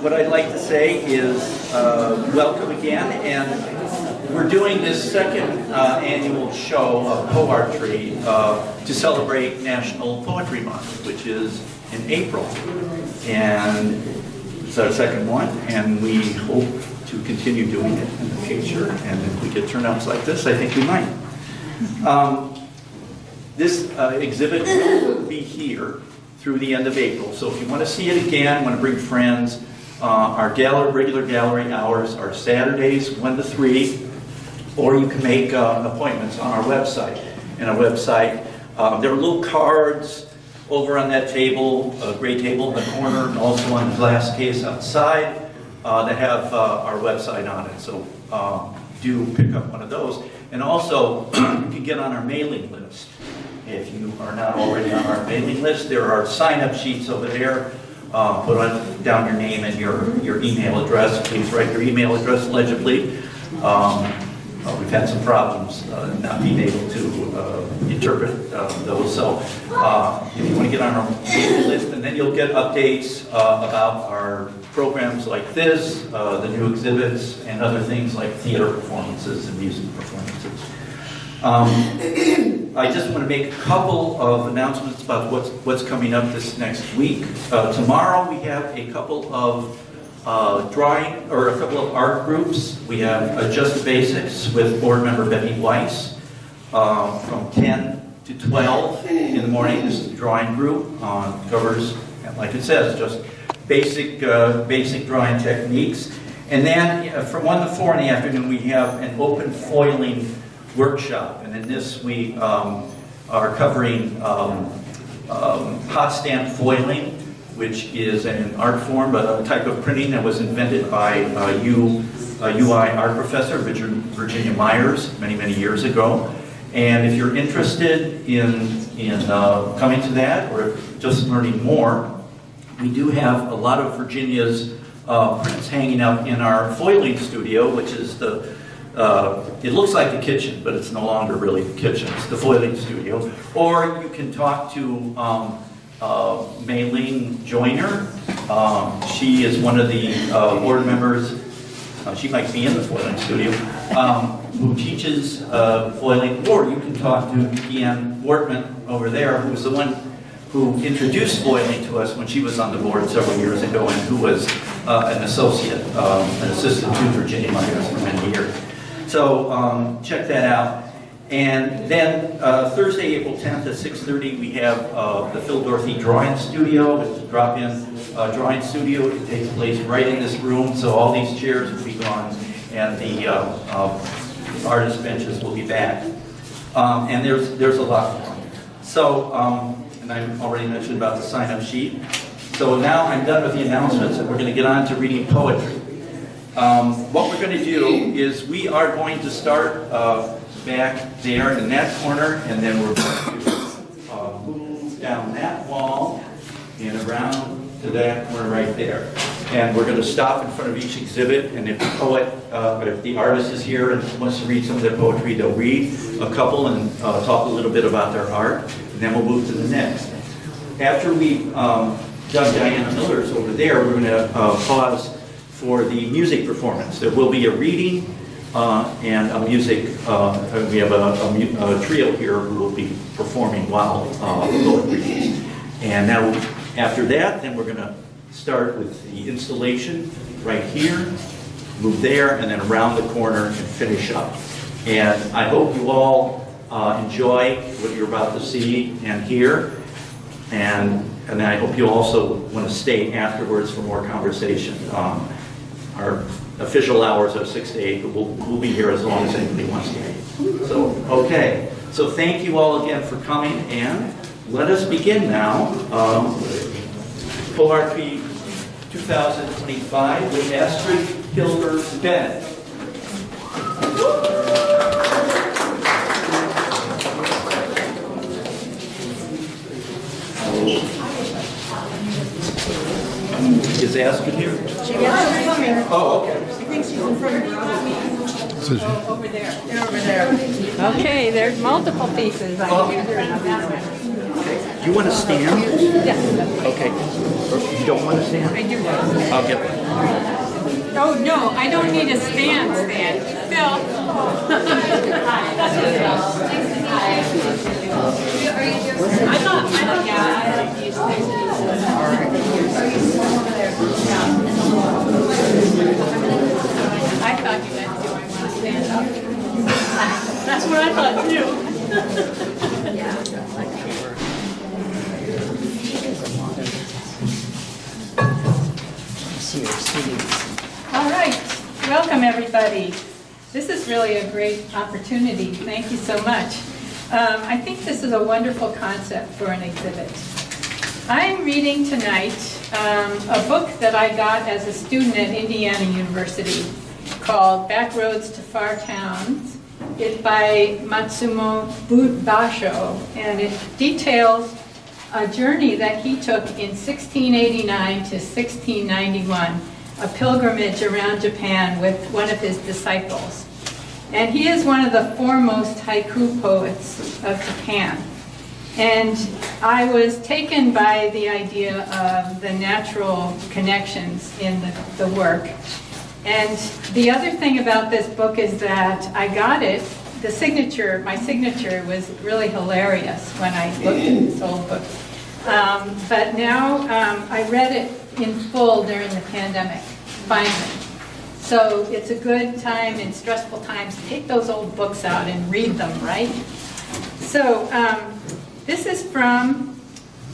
what I'd like to say is welcome again, and we're doing this second annual show of poetry to celebrate National Poetry Month, which is in April. And it's our second one, and we hope to continue doing it in the future. And if we get turnouts like this, I think we might. This exhibit will be here through the end of April. So if you want to see it again, want to bring friends, our regular gallery hours are Saturdays 1 to 3, or you can make appointments on our website. And our website, there are little cards over on that table, a gray table in the corner, and also on the glass case outside that have our website on it. So do pick up one of those. And also, you can get on our mailing list. If you are not already on our mailing list, there are sign-up sheets over there. Put down your name and your email address. Please write your email address legibly. We've had some problems not being able to interpret those. So if you want to get on our mailing list, and then you'll get updates about our programs like this, the new exhibits, and other things like theater performances and music performances. I just want to make a couple of announcements about what's coming up this next week. Tomorrow we have a couple of drawing, or a couple of art groups. We have Just the Basics with board member Becky Weiss from 10 to 12 in the morning. This is the drawing group. Covers, like it says, just basic drawing techniques. And then from 1 to 4 in the afternoon we have an open foiling workshop, and in this we are covering hot stamp foiling, which is an art form, but a type of printing that was invented by a UI art professor, Virginia Myers, many years ago. And if you're interested in coming to that or just learning more, we do have a lot of Virginia's prints hanging out in our foiling studio, which is it looks like the kitchen, but it's no longer really the kitchen. It's the foiling studio. Or you can talk to Maylene Joyner. She is one of the board members. She might be in the foiling studio, who teaches foiling. Or you can talk to Deanne Wortman over there, who's the one who introduced foiling to us when she was on the board several years ago, and who was an assistant to Virginia Myers for many years. So check that out. And then Thursday, April 10th at 6:30, we have the Phil Dorothy Drawing Studio. It's a drop-in drawing studio. It takes place right in this room, so all these chairs will be gone, and the artist benches will be back. And there's a lot more. So, and I already mentioned about the sign-up sheet. So now I'm done with the announcements, and we're going to get on to reading poetry. What we're going to do is we are going to start back there in that corner, and then we're going to move down that wall and around to that corner right there. And we're going to stop in front of each exhibit, and if the poet, if the artist is here and wants to read some of their poetry, they'll read a couple and talk a little bit about their art, and then we'll move to the next. After we've done Diana Miller's over there, we're going to pause for the music performance. There will be a reading and a music. We have a trio here who will be performing while the poet reads. And now, after that, then we're going to start with the installation right here, move there, and then around the corner and finish up. And I hope you all enjoy what you're about to see and hear. And then I hope you also want to stay afterwards for more conversation. Our official hours are 6 to 8, but we'll be here as long as anybody wants to be. So, okay. So thank you all again for coming, and let us begin now. Poetry 2025 with Astrid Hilbert Bennett. Is Astrid here? Oh, okay. I think she's in front of her. Over there. They're over there. Okay, there's multiple pieces. I can use her in a Do you want to stand? Yes, Okay. You don't want to stand? I do. I'll get one. Oh, no, I don't need a stand. Phil. I thought you meant, do I want to stand up? That's what I thought too. All right, welcome everybody. This is really a great opportunity. Thank you so much. I think this is a wonderful concept for an exhibit. I'm reading tonight a book that I got as a student at Indiana University called Back Roads to Far Towns. It's by Matsumo Basho, and it details a journey that he took in 1689 to 1691, a pilgrimage around Japan with one of his disciples. And he is one of the foremost haiku poets of Japan. And I was taken by the idea of the natural connections in the work. And the other thing about this book is that I got it, my signature was really hilarious when I looked at this old book. But now I read it in full during the pandemic, finally. So it's a good time in stressful times to take those old books out and read them, right? So this is from,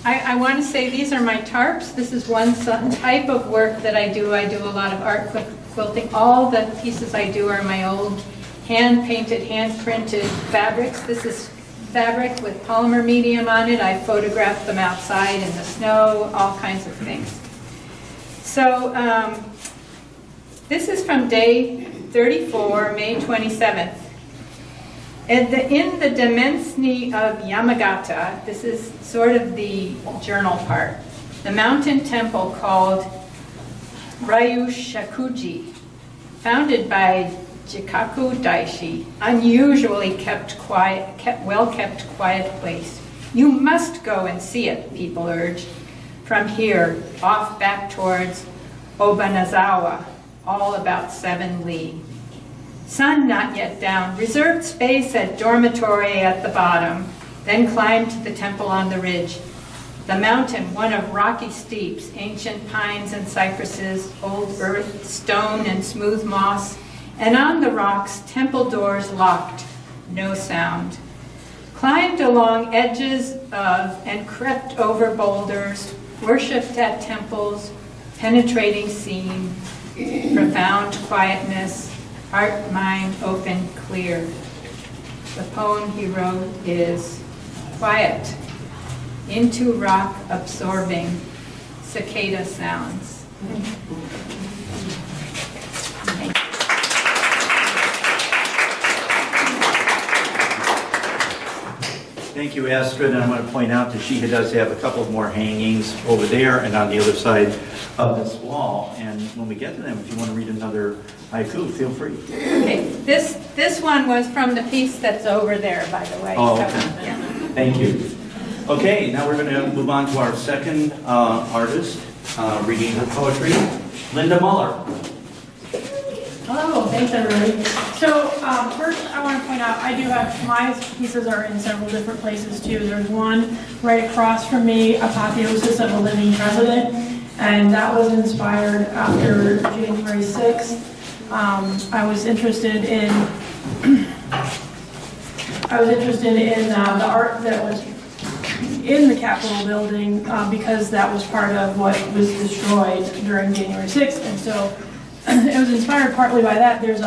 I want to say these are my tarps. This is one type of work that I do. I do a lot of art quilting. All the pieces I do are my old hand-painted, hand-printed fabrics. This is fabric with polymer medium on it. I photographed them outside in the snow, all kinds of things. So this is from day 34, May 27th. In the Dimensny of Yamagata, this is sort of the journal part, the mountain temple called Ryushakuji, founded by Jikaku Daishi, unusually well-kept quiet place. You must go and see it, people urged. From here, off back towards Obanazawa, all about 7 li. Sun not yet down, reserved space at dormitory at the bottom, then climbed to the temple on the ridge. The mountain, one of rocky steeps, ancient pines and cypresses, old earth, stone and smooth moss, and on the rocks, temple doors locked, no sound. Climbed along edges of and crept over boulders, worshipped at temples, penetrating scene, profound quietness, heart, mind, open, clear. The poem he wrote is quiet, into rock absorbing, cicada sounds. Thank you, Astrid. And I want to point out that she does have a couple more hangings over there and on the other side of this wall. And when we get to them, if you want to read another haiku, feel free. Okay, this one was from the piece that's over there, by the way. Oh, So, okay. yeah. Thank you. Okay, now we're going to move on to our second artist reading her poetry, Linda Muller. Hello, thanks everybody. So first I want to point out I do have, my pieces are in several different places too. There's one right across from me, Apotheosis of a Living President, and that was inspired after January 6th. I was interested in the art that was in the Capitol building because that was part of what was destroyed during January 6th, and so it was inspired partly by that. There's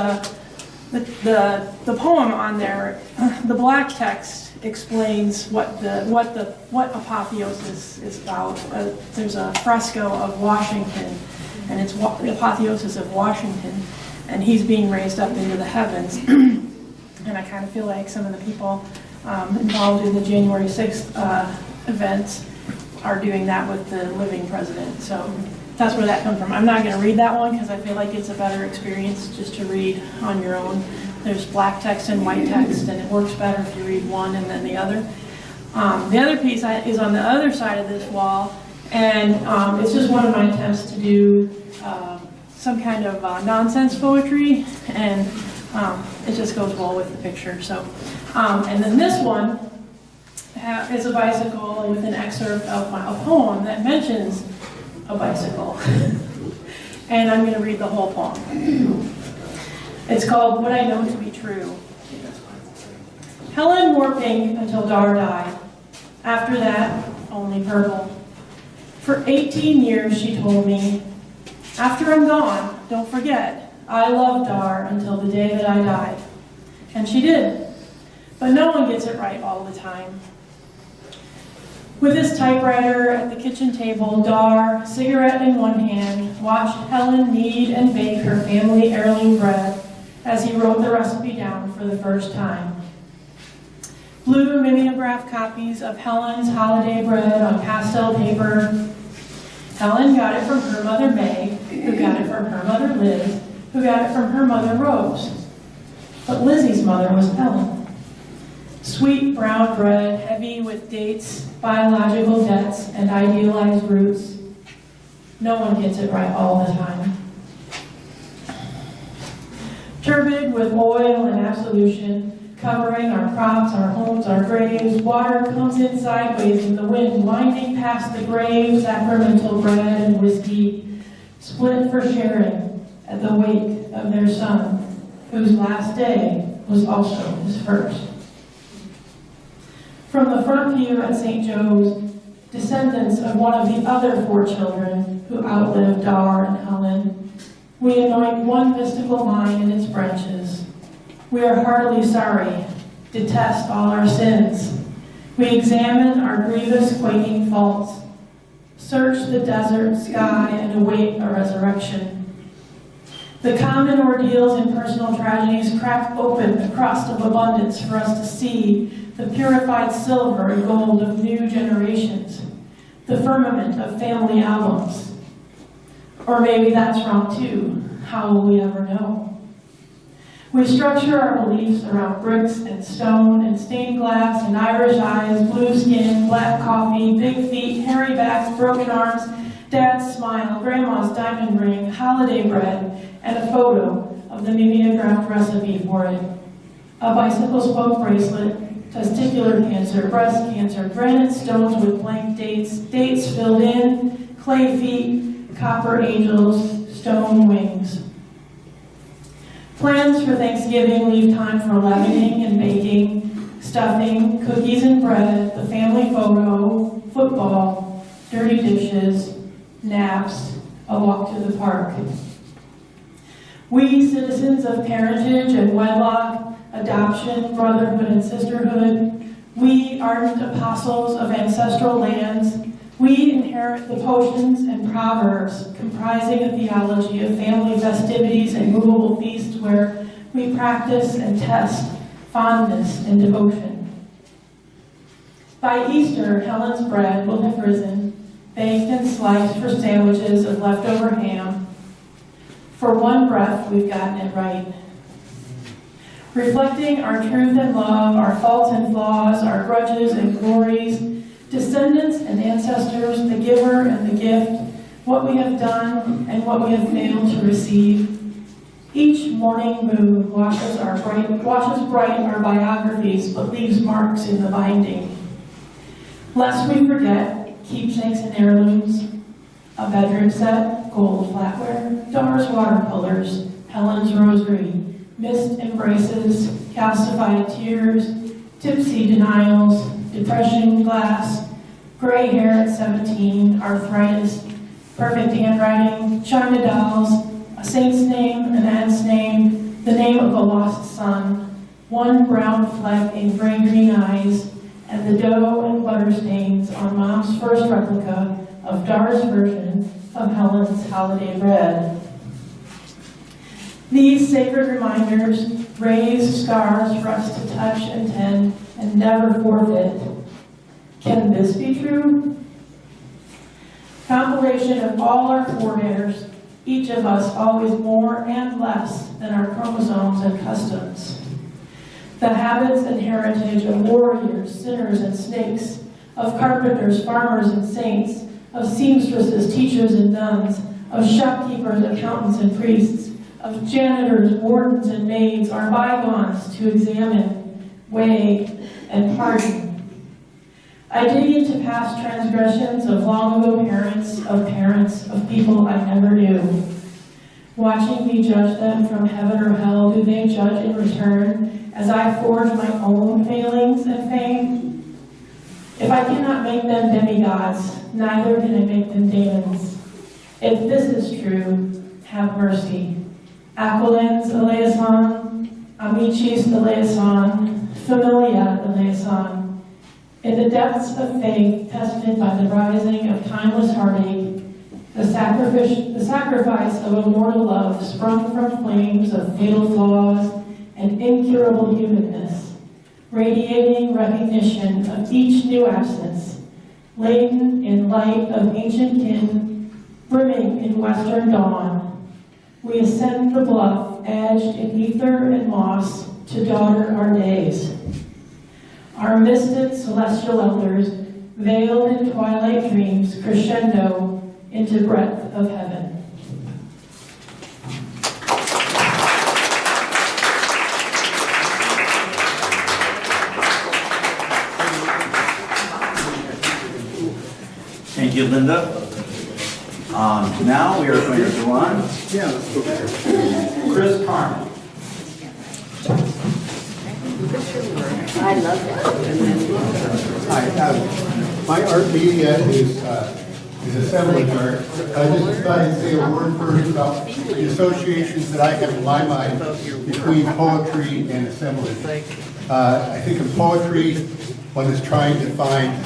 the poem on there. The black text explains what apotheosis is about. There's a fresco of Washington, and it's the apotheosis of Washington, and he's being raised up into the heavens. And I kind of feel like some of the people involved in the January 6th events are doing that with the living president. So that's where that comes from. I'm not going to read that one because I feel like it's a better experience just to read on your own. There's black text and white text, and it works better if you read one and then the other. The other piece is on the other side of this wall, and it's just one of my attempts to do some kind of nonsense poetry, and it just goes well with the picture. So, and then this one is a bicycle with an excerpt of a poem that mentions a bicycle. And I'm going to read the whole poem. It's called What I Know to Be True. Helen wore pink until Dar died. After that, only purple. For 18 years, she told me, after I'm gone, don't forget, I loved Dar until the day that I died. And she did. But no one gets it right all the time. With his typewriter at the kitchen table, Dar, cigarette in one hand, watched Helen knead and bake her family heirloom bread as he wrote the recipe down for the first time. Blue mimeograph copies of Helen's holiday bread on pastel paper. Helen got it from her mother May, who got it from her mother Liz, who got it from her mother Rose. But Lizzie's mother was Helen. Sweet brown bread, heavy with dates, biological debts, and idealized roots. No one gets it right all the time. Turbid with oil and absolution, covering our crops, our homes, our graves, water comes in sideways in the wind, winding past the grave, sacramental bread and whiskey, split for sharing at the wake of their son, whose last day was also his first. From the front pew at St. Joe's, descendants of one of the other 4 children who outlived Dar and Helen, we anoint one mystical vine in its branches. We are heartily sorry, detest all our sins. We examine our grievous quaking faults, search the desert sky and await a resurrection. The common ordeals and personal tragedies crack open the crust of abundance for us to see the purified silver and gold of new generations, the firmament of family albums. Or maybe that's wrong too. How will we ever know? We structure our beliefs around bricks and stone and stained glass and Irish eyes, blue skin, black coffee, big feet, hairy backs, broken arms, dad's smile, grandma's diamond ring, holiday bread, and a photo of the mimeographed recipe for it. A bicycle spoke bracelet, testicular cancer, breast cancer, granite stones with blank dates, dates filled in, clay feet, copper angels, stone wings. Plans for Thanksgiving leave time for leavening and baking, stuffing, cookies and bread, the family photo, football, dirty dishes, naps, a walk to the park. We, citizens of parentage and wedlock, adoption, brotherhood, and sisterhood, we, ardent apostles of ancestral lands, we inherit the potions and proverbs comprising a theology of family festivities and movable feasts where we practice and test fondness and devotion. By Easter, Helen's bread will have risen, baked and sliced for sandwiches of leftover ham. For one breath, we've gotten it right. Reflecting our truth and love, our faults and flaws, our grudges and glories, descendants and ancestors, the giver and the gift, what we have done and what we have failed to receive. Each morning moon washes bright our biographies, but leaves marks in the binding. Lest we forget, keepsakes and heirlooms, a bedroom set, gold flatware, Dar's watercolors, Helen's rosary, missed embraces, calcified tears, tipsy denials, depression glass, gray hair at 17, arthritis, perfect handwriting, China dolls, a saint's name, an aunt's name, the name of a lost son, one brown fleck in gray-green eyes, and the dough and butter stains on Mom's first replica of Dar's version of Helen's holiday bread. These sacred reminders raise scars for us to touch and tend and never forfeit. Can this be true? Compilation of all our forebears, each of us always more and less than our chromosomes and customs. the habits and heritage of warriors, sinners, and snakes, of carpenters, farmers, and saints, of seamstresses, teachers, and nuns, of shopkeepers, accountants, and priests, of janitors, wardens, and maids are bygones to examine, weigh, and pardon. I dig into past transgressions of long ago parents, of people I never knew. Watching me judge them from heaven or hell, do they judge in return as I forge my own failings and fame? If I cannot make them demigods, neither can I make them demons. If this is true, have mercy. Accolens eleison, amicis eleison, familia eleison. In the depths of faith, tested by the rising of timeless heartache, the sacrifice of a mortal love sprung from flames of fatal flaws and incurable humanness, radiating recognition of each new absence, laden in light of ancient kin, brimming in western dawn, we ascend the bluff, edged in ether and moss, to daughter our days. Our misted celestial elders, veiled in twilight dreams, crescendo into breadth of heaven. Thank you, Linda. Now we are going to go on. Yeah, let's go there. Chris Carmen. I love that. Hi, my art media is assemblage art. I just thought I'd say a word first about the associations that I have in my mind between poetry and assemblage. I think in poetry, one is trying to find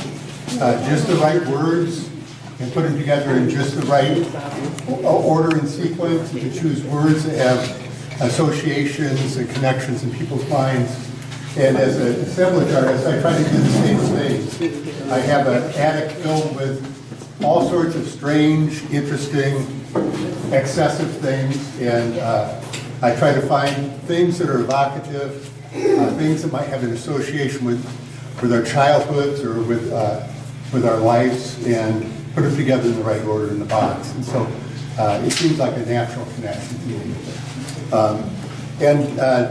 just the right words and put them together in just the right order and sequence, and to choose words that have associations and connections in people's minds. And as an assemblage artist, I try to do the same thing. I have an attic filled with all sorts of strange, interesting, excessive things, and I try to find things that are evocative, things that might have an association with our childhoods or with our lives, and put them together in the right order in the box. And so it seems like a natural connection to me.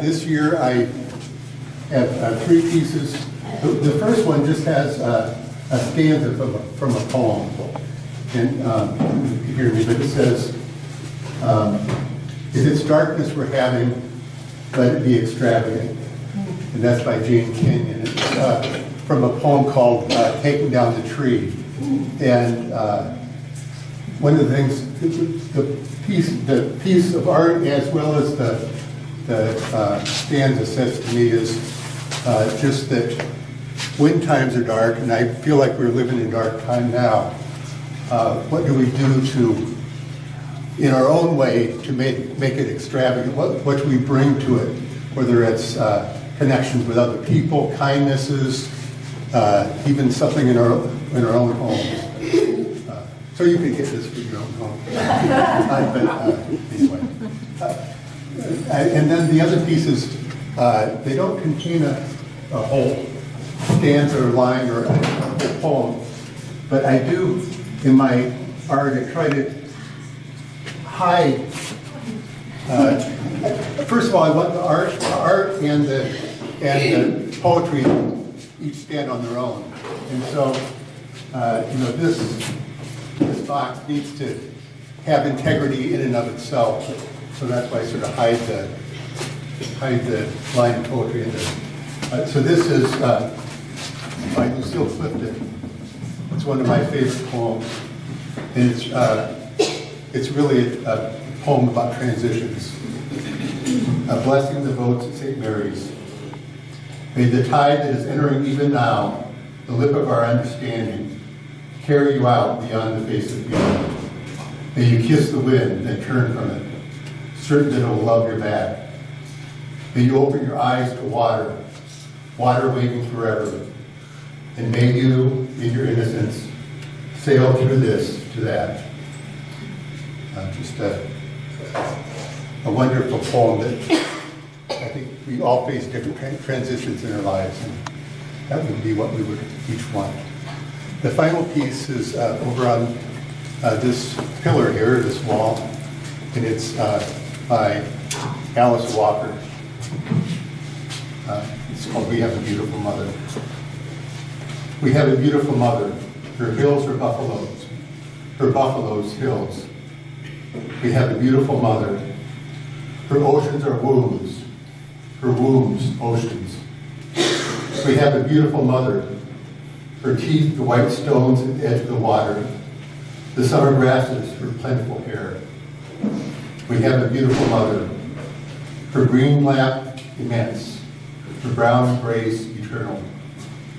This year I have three pieces. The first one just has a stanza from a poem. And you can hear me, but it says, if it's darkness we're having, let it be extravagant. And that's by Jane Kenyon. It's from a poem called Taking Down the Tree. And one of the things, the piece of art as well as the stanza says to me is just that when times are dark, and I feel like we're living in dark time now, what do we do to, in our own way, to make it extravagant? What do we bring to it? Whether it's connections with other people, kindnesses, even something in our own homes. So you can get this for your own home. Anyway. And then the other pieces, they don't contain a whole stanza or line or a whole poem, but I do, in my art, I try to hide. First of all, I want the art and the poetry each stand on their own. And so, this box needs to have integrity in and of itself. So that's why I sort of hide the line of poetry in there. So this is by Lucille Clifton. It's one of my favorite poems, and it's really a poem about transitions. Blessing the boats at St. Mary's. May the tide that is entering even now, the lip of our understanding, carry you out beyond the face of beyond. May you kiss the wind and turn from it, certain that it will love your back. May you open your eyes to water waiting forever. And may you, in your innocence, sail through this to that. Just a wonderful poem that think we all face different transitions in our lives, and that would be what we would each want. The final piece is over on this pillar here, this wall, and it's by Alice Walker. It's called "We Have a Beautiful Mother." We have a beautiful mother. Her hills are buffaloes. Her buffaloes hills. We have a beautiful mother. Her oceans are wombs. Her wombs oceans. We have a beautiful mother. Her teeth, the white stones at the edge of the water. The summer grasses, her plentiful hair. We have a beautiful mother. Her green lap immense. Her brown embrace eternal.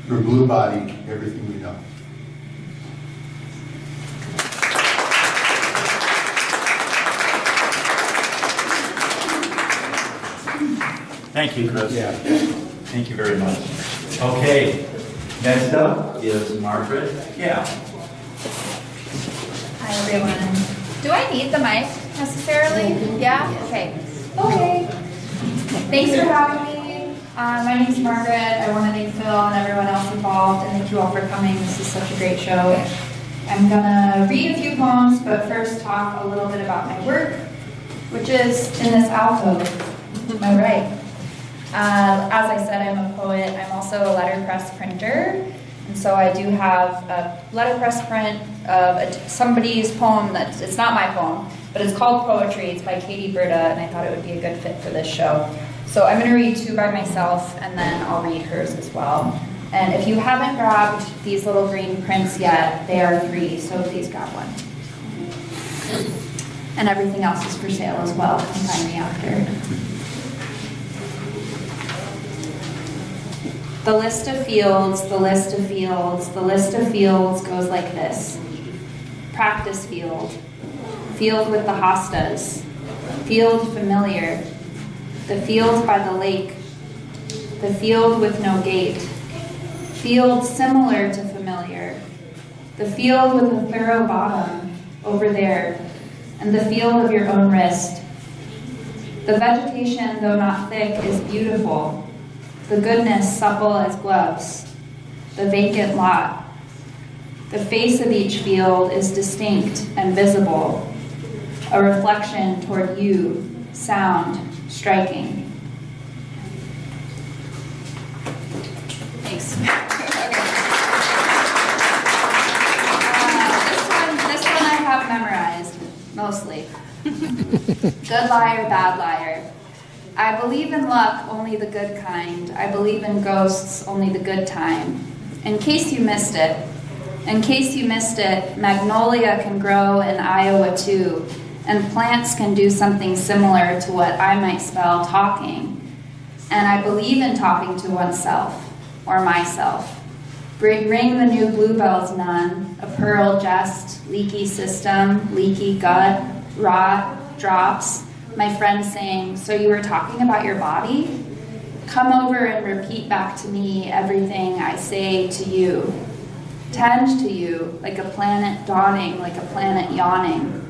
Her blue body, everything we know. Thank you, Chris. Yeah. Thank you very much. Okay, next up is Margaret. Yeah. Hi, everyone. Do I need the mic necessarily? Yeah? Okay. Okay. Thanks for having me. My name is Margaret. I want to thank Phil and everyone else involved, and thank you all for coming. This is such a great show. I'm going to read a few poems, but first talk a little bit about my work, which is in this alcove. Am I right? As I said, I'm a poet. I'm also a letterpress printer. And so I do have a letterpress print of somebody's poem it's not my poem, but it's called Poetry. It's by Katie Berta, and I thought it would be a good fit for this show. So I'm going to read two by myself, and then I'll read hers as well. And if you haven't grabbed these little green prints yet, they are free, so please grab one. And everything else is for sale as well. Come find me after. The list of fields, the list of fields, the list of fields goes like this. Practice field, field with the hostas, field familiar, the field by the lake, the field with no gate, field similar to familiar, the field with a thorough bottom over there, and the field of your own wrist. The vegetation, though not thick, is beautiful. The goodness supple as gloves, the vacant lot. The face of each field is distinct and visible, a reflection toward you, sound, striking. Thanks. This one I have memorized, mostly. Good liar, bad liar. I believe in luck, only the good kind. I believe in ghosts, only the good time. In case you missed it, magnolia can grow in Iowa too, and plants can do something similar to what I might spell talking. And I believe in talking to oneself, or myself. Ring the new bluebells, none, a pearl jest, leaky system, leaky gut, rot, drops. My friend saying, so you were talking about your body? Come over and repeat back to me everything I say to you. Tend to you like a planet dawning, like a planet yawning.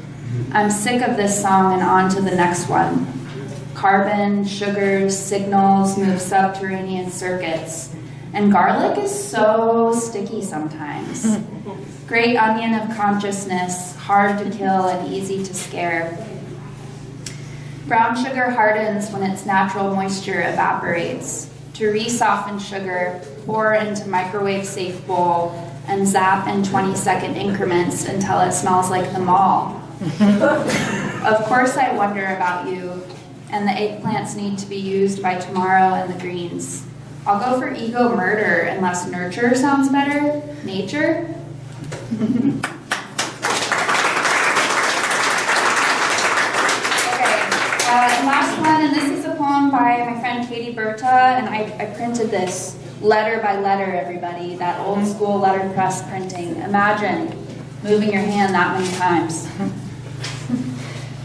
I'm sick of this song and on to the next one. Carbon, sugars, signals move subterranean circuits. And garlic is so sticky sometimes. Great onion of consciousness, hard to kill and easy to scare. Brown sugar hardens when its natural moisture evaporates. To re-soften sugar, pour into microwave-safe bowl and zap in 20-second increments until it smells like the mall. Of course I wonder about you, and the eggplants need to be used by tomorrow and the greens. I'll go for ego murder unless nurture sounds better. Nature? Last one, and this is a poem by my friend Katie Berta, and I printed this letter by letter, everybody, that old school letterpress printing. Imagine moving your hand that many times.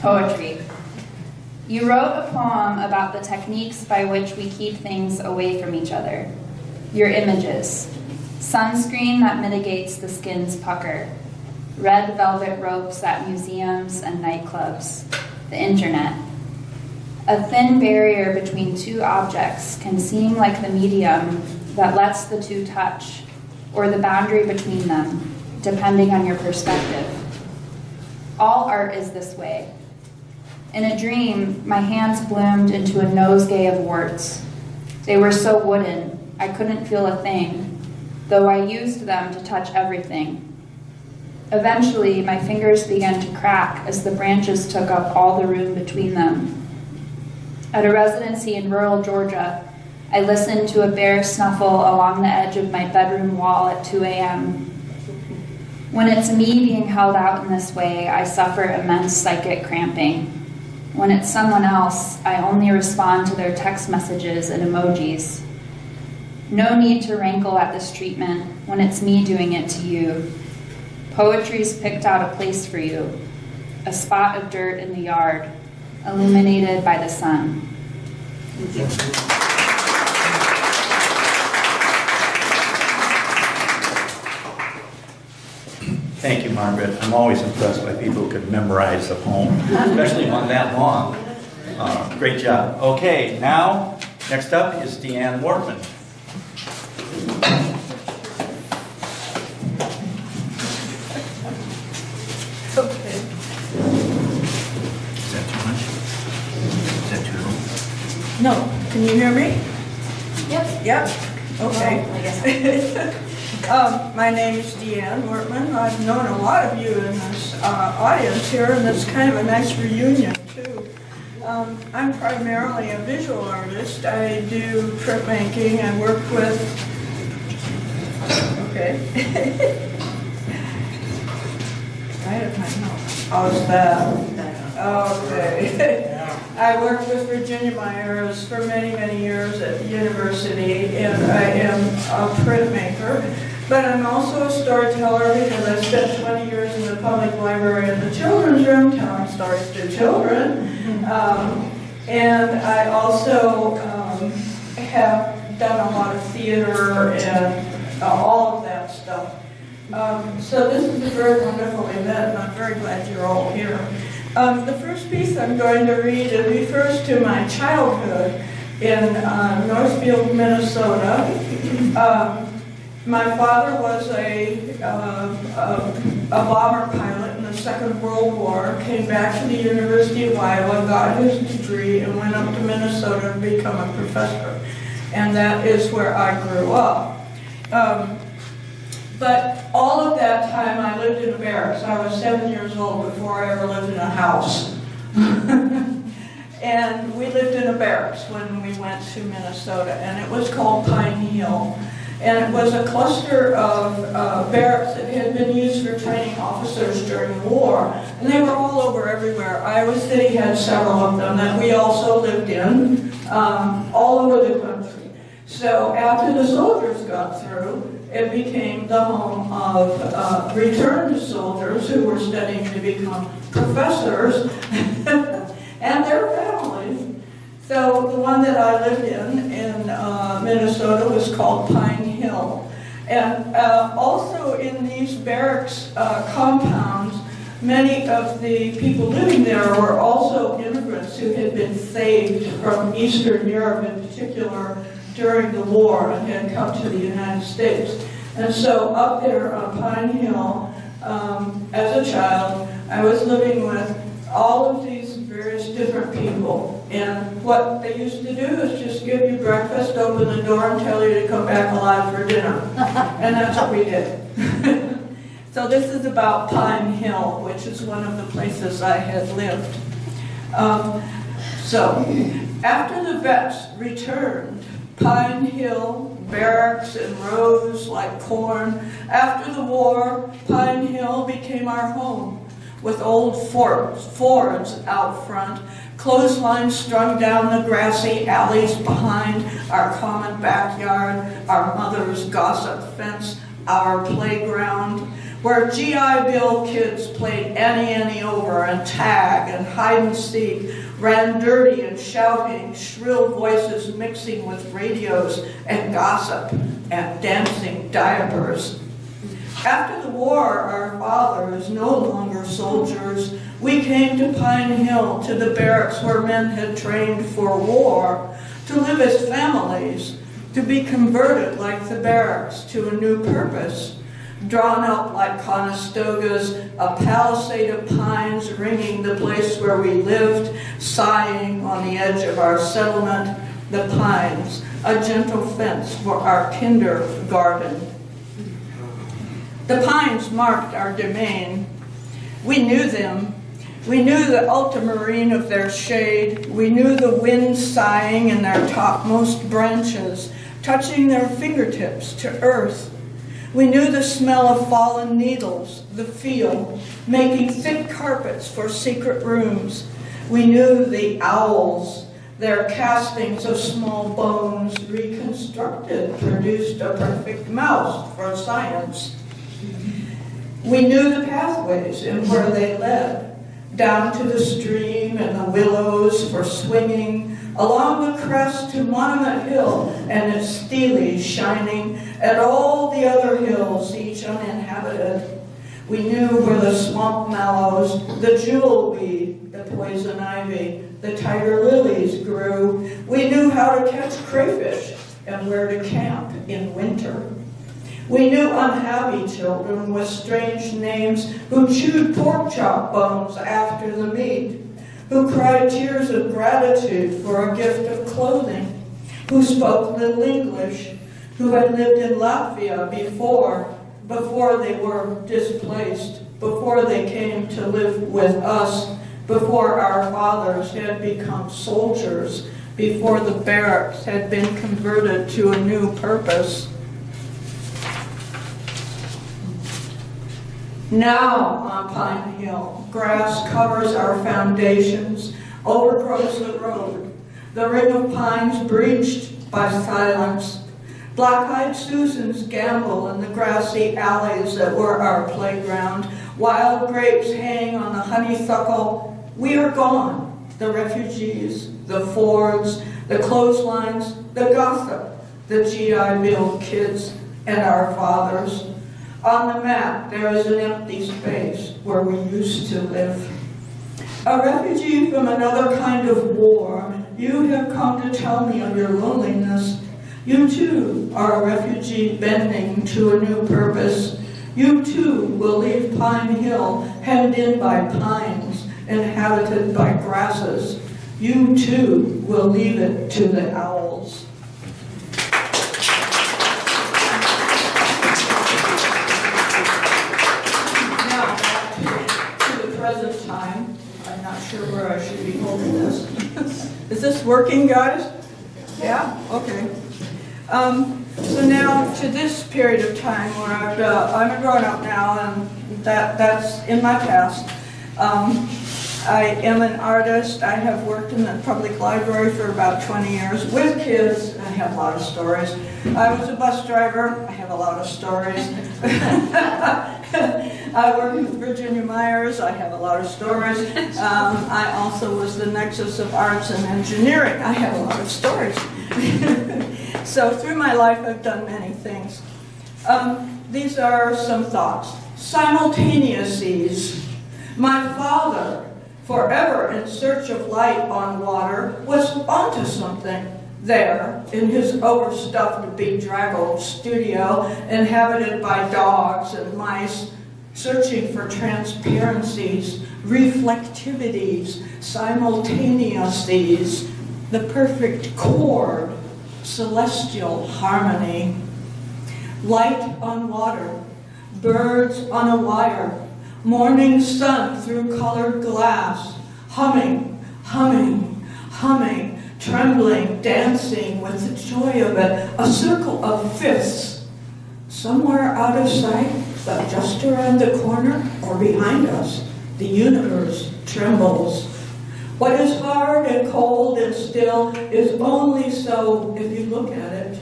Poetry. You wrote a poem about the techniques by which we keep things away from each other. Your images. Sunscreen that mitigates the skin's pucker. Red velvet ropes at museums and nightclubs. The internet. A thin barrier between two objects can seem like the medium that lets the two touch, or the boundary between them, depending on your perspective. All art is this way. In a dream, my hands bloomed into a nosegay of warts. They were so wooden, I couldn't feel a thing, though I used them to touch everything. Eventually, my fingers began to crack as the branches took up all the room between them. At a residency in rural Georgia, I listened to a bear snuffle along the edge of my bedroom wall at 2 a.m. When it's me being held out in this way, I suffer immense psychic cramping. When it's someone else, I only respond to their text messages and emojis. No need to rankle at this treatment when it's me doing it to you. Poetry's picked out a place for you, a spot of dirt in the yard, illuminated by the sun. Thank you. Thank you, Margaret. I'm always impressed by people who can memorize a poem, especially one that long. Great job. Okay, now, next up is Deanne Wortman. Okay. Is that too much? Is that too low? No, can you hear me? Yep. Yep. Okay. Well, I guess. My name is Deanne Wortman. I've known a lot of you in this audience here, and it's kind of a nice reunion, too. I'm primarily a visual artist. I do printmaking. I work with... Okay. Right at my nose. How's that? Okay. I worked with Virginia Myers for many, many years at the university, and I am a printmaker. But I'm also a storyteller because I spent 20 years in the public library in the children's room telling stories to children. And I also have done a lot of theater and all of that stuff. So this is a very wonderful event, and I'm very glad you're all here. The first piece I'm going to read, it refers to my childhood in Northfield, Minnesota. My father was a bomber pilot in the Second World War, came back to the University of Iowa, got his degree, and went up to Minnesota to become a professor. And that is where I grew up. But all of that time I lived in a barracks. I was 7 years old before I ever lived in a house. And we lived in a barracks when we went to Minnesota, and it was called Pine Hill. And it was a cluster of barracks that had been used for training officers during the war. And they were all over everywhere. Iowa City had several of them that we also lived in, all over the country. So after the soldiers got through, it became the home of returned soldiers who were studying to become professors and their families. So the one that I lived in Minnesota was called Pine Hill. And also in these barracks compounds, many of the people living there were also immigrants who had been saved from Eastern Europe in particular during the war and had come to the United States. And so up there on Pine Hill, as a child, I was living with all of these various different people. And what they used to do is just give you breakfast, open the door, and tell you to come back alive for dinner. And that's what we did. So this is about Pine Hill, which is one of the places I had lived. So after the vets returned, Pine Hill, barracks and rows like corn. After the war, Pine Hill became our home, with old Fords out front, clotheslines strung down the grassy alleys behind our common backyard, our mother's gossip fence, our playground, where GI Bill kids played Annie over and tag and hide and seek, ran dirty and shouting, shrill voices mixing with radios and gossip and dancing diapers. After the war, our fathers, no longer soldiers, We came to Pine Hill, to the barracks where men had trained for war, to live as families, to be converted like the barracks to a new purpose, drawn up like Conestogas, a palisade of pines ringing the place where we lived, sighing on the edge of our settlement, the pines, a gentle fence for our kindergarten. The pines marked our domain. We knew them. We knew the ultramarine of their shade. We knew the wind sighing in their topmost branches, touching their fingertips to earth. We knew the smell of fallen needles, the feel, making thick carpets for secret rooms. We knew the owls, their castings of small bones reconstructed produced a perfect mouse for science. We knew the pathways and where they led, down to the stream and the willows for swinging, along the crest to Monument Hill and its steely shining, and all the other hills, each uninhabited. We knew where the swamp mallows, the jewelweed, the poison ivy, the tiger lilies grew. We knew how to catch crayfish and where to camp in winter. We knew unhappy children with strange names who chewed pork chop bones after the meat, who cried tears of gratitude for a gift of clothing, who spoke little English, who had lived in Latvia before they were displaced, before they came to live with us, before our fathers had become soldiers, before the barracks had been converted to a new purpose. Now on Pine Hill, grass covers our foundations, overgrows the road. The ring of pines breached by silence. Black-eyed Susans gamble in the grassy alleys that were our playground. Wild grapes hang on the honeysuckle. We are gone, the refugees, the Fords, the clotheslines, the gossip, the GI Bill kids, and our fathers. On the map, there is an empty space where we used to live. A refugee from another kind of war, you have come to tell me of your loneliness. You too are a refugee bending to a new purpose. You too will leave Pine Hill, hemmed in by pines, inhabited by grasses. You too will leave it to the owls. Now, to the present time. I'm not sure where I should be holding this. Is this working, guys? Yeah? Okay. So now to this period of time where I'm a grown-up now, and that's in my past. I am an artist. I have worked in the public library for about 20 years with kids. I have a lot of stories. I was a bus driver. I have a lot of stories. I worked with Virginia Myers. I have a lot of stories. I also was the nexus of arts and engineering. I have a lot of stories. So through my life, I've done many things. These are some thoughts. Simultaneouses. My father, forever in search of light on water, was onto something there in his overstuffed, bedraggled studio, inhabited by dogs and mice, searching for transparencies, reflectivities, simultaneouses, the perfect chord, celestial harmony. Light on water, birds on a wire, morning sun through colored glass, humming, humming, humming, trembling, dancing with the joy of it, a circle of fifths, somewhere out of sight, but just around the corner or behind us, the universe trembles. What is hard and cold and still is only so if you look at it.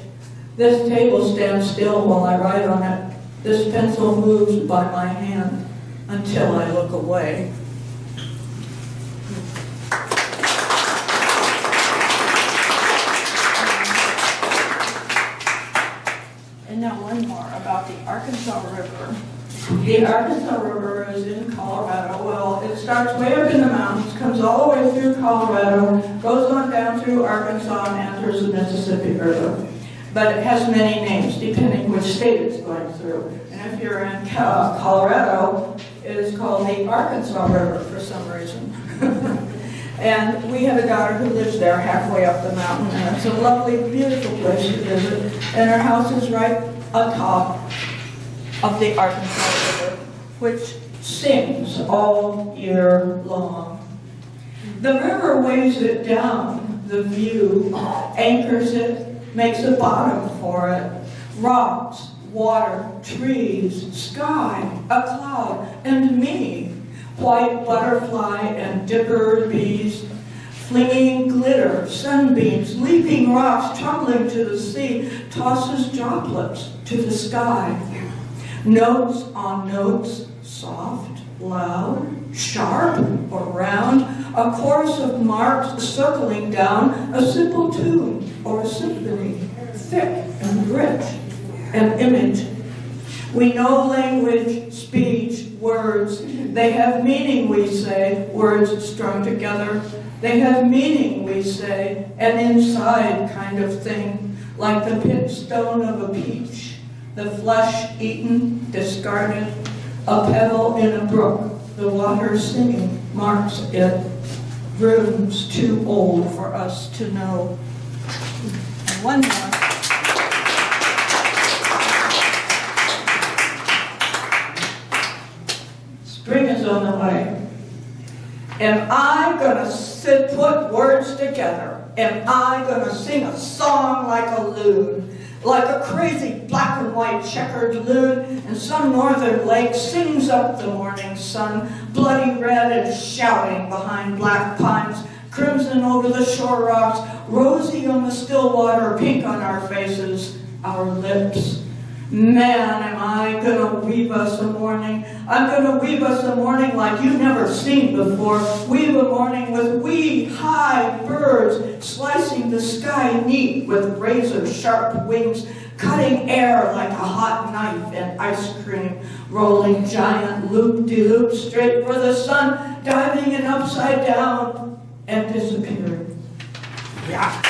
This table stands still while I write on it. This pencil moves by my hand until I look away. And now one more about the Arkansas River. The Arkansas River is in Colorado. Well, it starts way up in the mountains, comes all the way through Colorado, goes on down through Arkansas and enters the Mississippi River. But it has many names depending which state it's going through. And if you're in Colorado, it is called the Arkansas River for some reason. And we have a daughter who lives there halfway up the mountain, and it's a lovely, beautiful place to visit. And her house is right atop of the Arkansas River, which sings all year long. The river weighs it down, the view, anchors it, makes a bottom for it. Rocks, water, trees, sky, a cloud, and me. White butterfly and dipper bees, flinging glitter, sunbeams, leaping rocks, tumbling to the sea, tosses droplets to the sky. Notes on notes, soft, loud, sharp or round, a chorus of marks circling down, a simple tune or a symphony, thick and rich, an image. We know language, speech, words. They have meaning, we say, words strung together. They have meaning, we say, an inside kind of thing, like the pit stone of a peach, the flesh eaten, discarded, a pebble in a brook, the water singing marks it. Runes too old for us to know. And one more. Spring is on the way. Am I gonna put words together? Am I gonna sing a song like a loon? Like a crazy black and white checkered loon in some northern lake sings up the morning sun, bloody red and shouting behind black pines, crimson over the shore rocks, rosy on the still water, pink on our faces, our lips. Man, am I gonna weave us a morning. I'm gonna weave us a morning like you've never seen before. Weave a morning with wee, high birds slicing the sky neat with razor-sharp wings, cutting air like a hot knife and ice cream, rolling giant loop-de-loops straight for the sun, diving in upside down and disappearing. Yeah.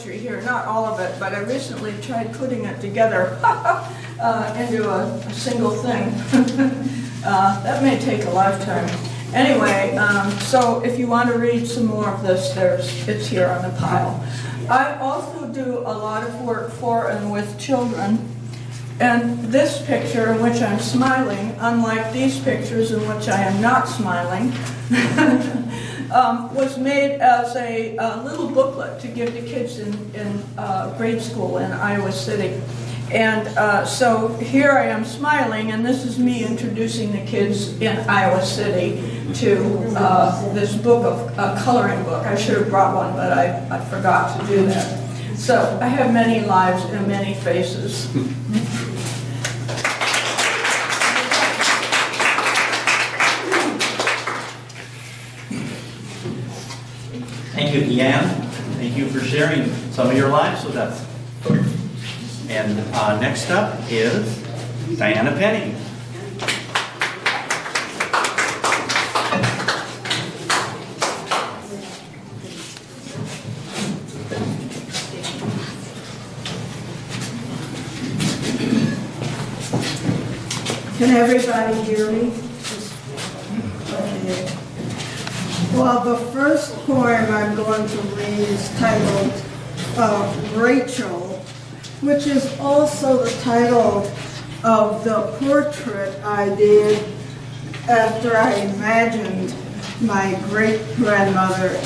Here, not all of it, but I recently tried putting it together into a single thing. That may take a lifetime. Anyway, so if you want to read some more of this, it's here on the pile. I also do a lot of work for and with children, and this picture in which I'm smiling, unlike these pictures in which I am not smiling, was made as a little booklet to give to kids in grade school in Iowa City. And so here I am smiling, and this is me introducing the kids in Iowa City to this book, a coloring book. I should have brought one, but I forgot to do that. So I have many lives and many faces. Thank you, Deanne. Thank you for sharing some of your lives with us. And next up is Diana Penny. Can everybody hear me? Okay. Well, the first poem I'm going to read is titled Rachel, which is also the title of the portrait I did after I imagined my great-grandmother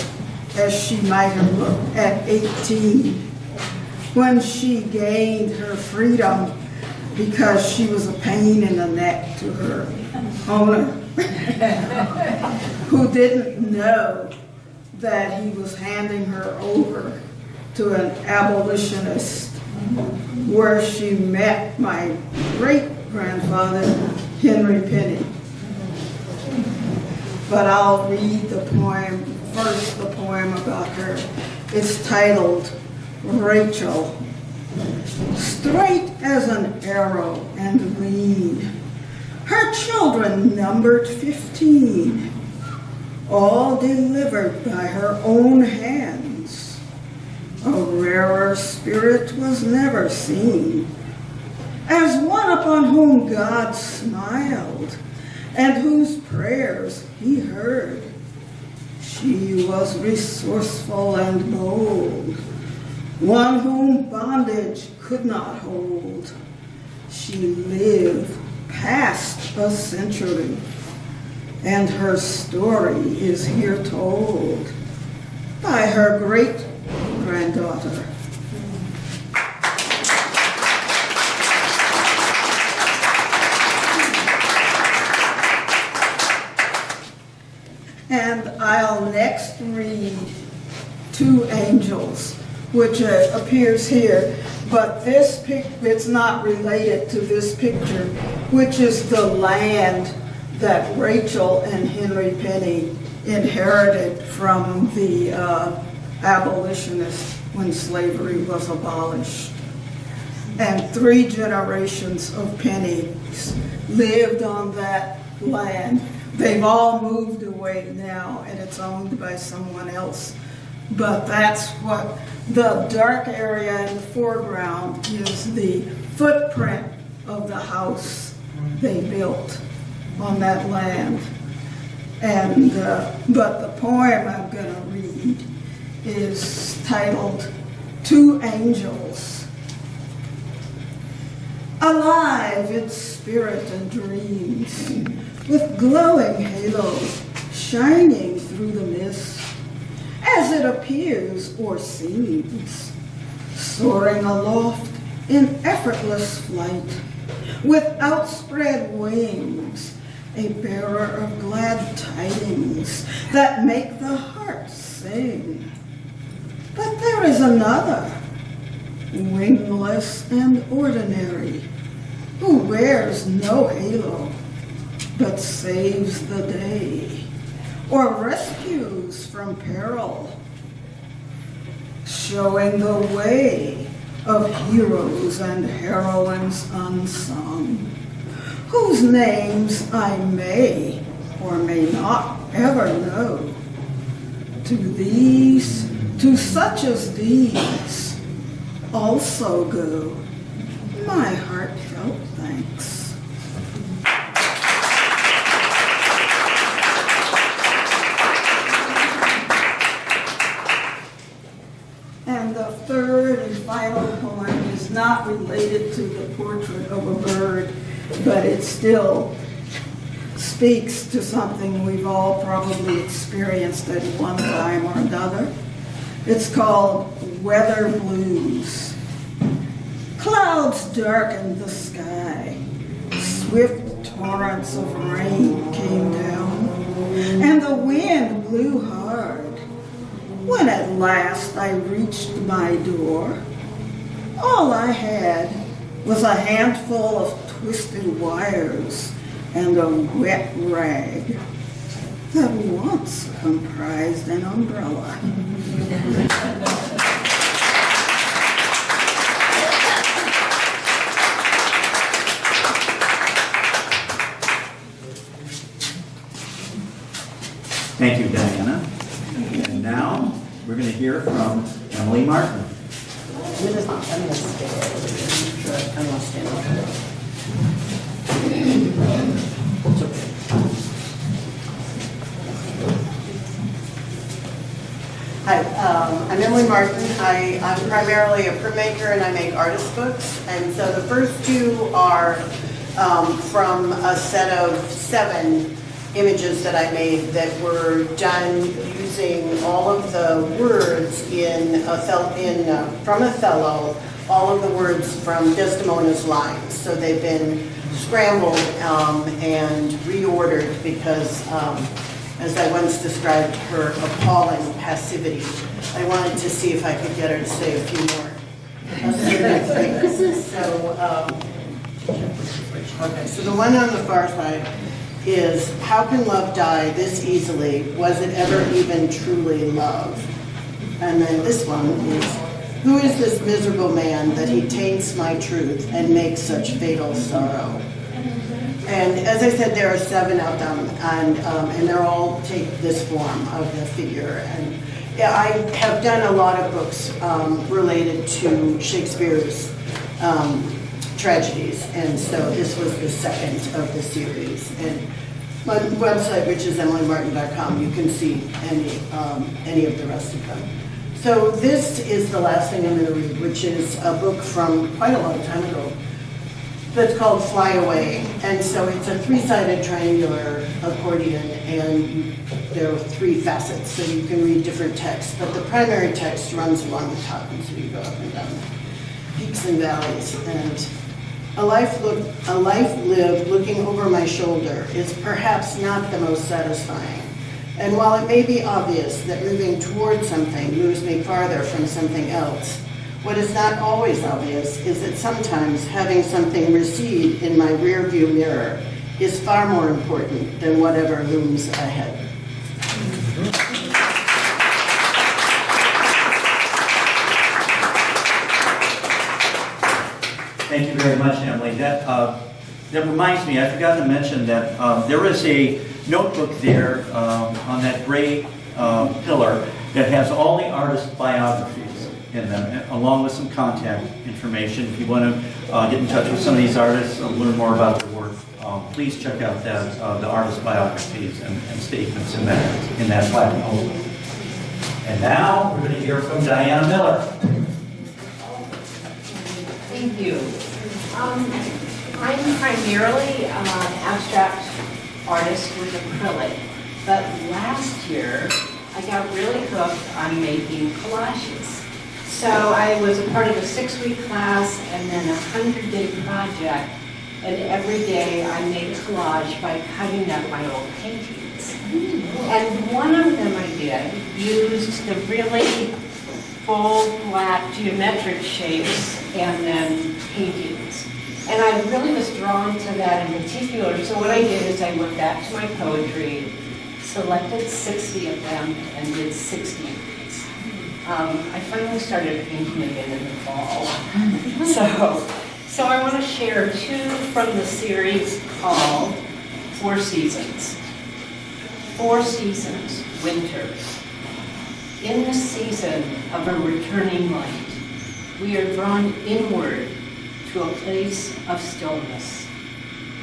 as she might have looked at 18 when she gained her freedom because she was a pain in the neck to her owner, who didn't know that he was handing her over to an abolitionist, where she met my great-grandfather, Henry Penny. But I'll read the poem, first the poem about her. It's titled Rachel. Straight as an arrow and lean, her children numbered 15, all delivered by her own hands. A rarer spirit was never seen, as one upon whom God smiled, and whose prayers he heard. She was resourceful and bold, one whom bondage could not hold. She lived past a century, and her story is here told by her great-granddaughter. And I'll next read Two Angels, which appears here, but it's not related to this picture, which is the land that Rachel and Henry Penny inherited from the abolitionists when slavery was abolished. And 3 generations of Pennies lived on that land. They've all moved away now, and it's owned by someone else. But that's what the dark area in the foreground is, the footprint of the house they built on that land. And but the poem I'm going to read is titled Two Angels. Alive in spirit and dreams, with glowing halos shining through the mist, as it appears or seems, soaring aloft in effortless flight, with outspread wings, a bearer of glad tidings that make the heart sing. But there is another, wingless and ordinary, who wears no halo, but saves the day, or rescues from peril, showing the way of heroes and heroines unsung, whose names I may or may not ever know. To such as these also go my heartfelt thanks. And the third and final poem is not related to the portrait of a bird, but it still speaks to something we've all probably experienced at one time or another. It's called Weather Blues. Clouds darkened the sky. Swift torrents of rain came down, and the wind blew hard. When at last I reached my door, all I had was a handful of twisted wires and a wet rag that once comprised an umbrella. Thank you, Diana. And now we're going to hear from Emily Martin. Hi, I'm Emily Martin. I'm primarily a printmaker and I make artist books. And so the first two are from a set of 7 images that I made that were done using all of the words from Othello, all of the words from Desdemona's lines. So they've been scrambled and reordered because, as I once described her appalling passivity, I wanted to see if I could get her to say a few more things. So the one on the far side is, how can love die this easily? Was it ever even truly love? And then this one is, who is this miserable man that he taints my truth and makes such fatal sorrow? And as I said, there are 7 of them, and they're all take this form of the figure. And yeah, I have done a lot of books related to Shakespeare's tragedies, and so this was the second of the series. And my website, which is emilymartin.com, you can see any of the rest of them. So this is the last thing I'm going to read, which is a book from quite a long time ago that's called Fly Away. And so it's a 3-sided triangular accordion, and there are 3 facets, so you can read different texts. But the primary text runs along the top, and so you go up and down peaks and valleys. And a life lived looking over my shoulder is perhaps not the most satisfying. And while it may be obvious that moving towards something moves me farther from something else, what is not always obvious is that sometimes having something recede in my rearview mirror is far more important than whatever looms ahead. Thank you very much, Emily. That reminds me, I forgot to mention that there is a notebook there on that gray pillar that has all the artist biographies in them, along with some contact information. If you want to get in touch with some of these artists and learn more about their work, please check out that, the artist biographies and statements in that plaque. And now we're going to hear from Diana Miller. Thank you. I'm primarily an abstract artist with acrylic, but last year I got really hooked on making collages. So I was a part of a 6-week class and then a 100-day project, and every day I made a collage by cutting up my old paintings. And one of them I did used the really full, flat, geometric shapes and then paintings. And I really was drawn to that in particular. So what I did is I went back to my poetry, selected 60 of them, and did 60 of these. I finally started painting again in the fall. So I want to share 2 from the series called 4 Seasons. 4 seasons, winter. In the season of a returning light, we are drawn inward to a place of stillness,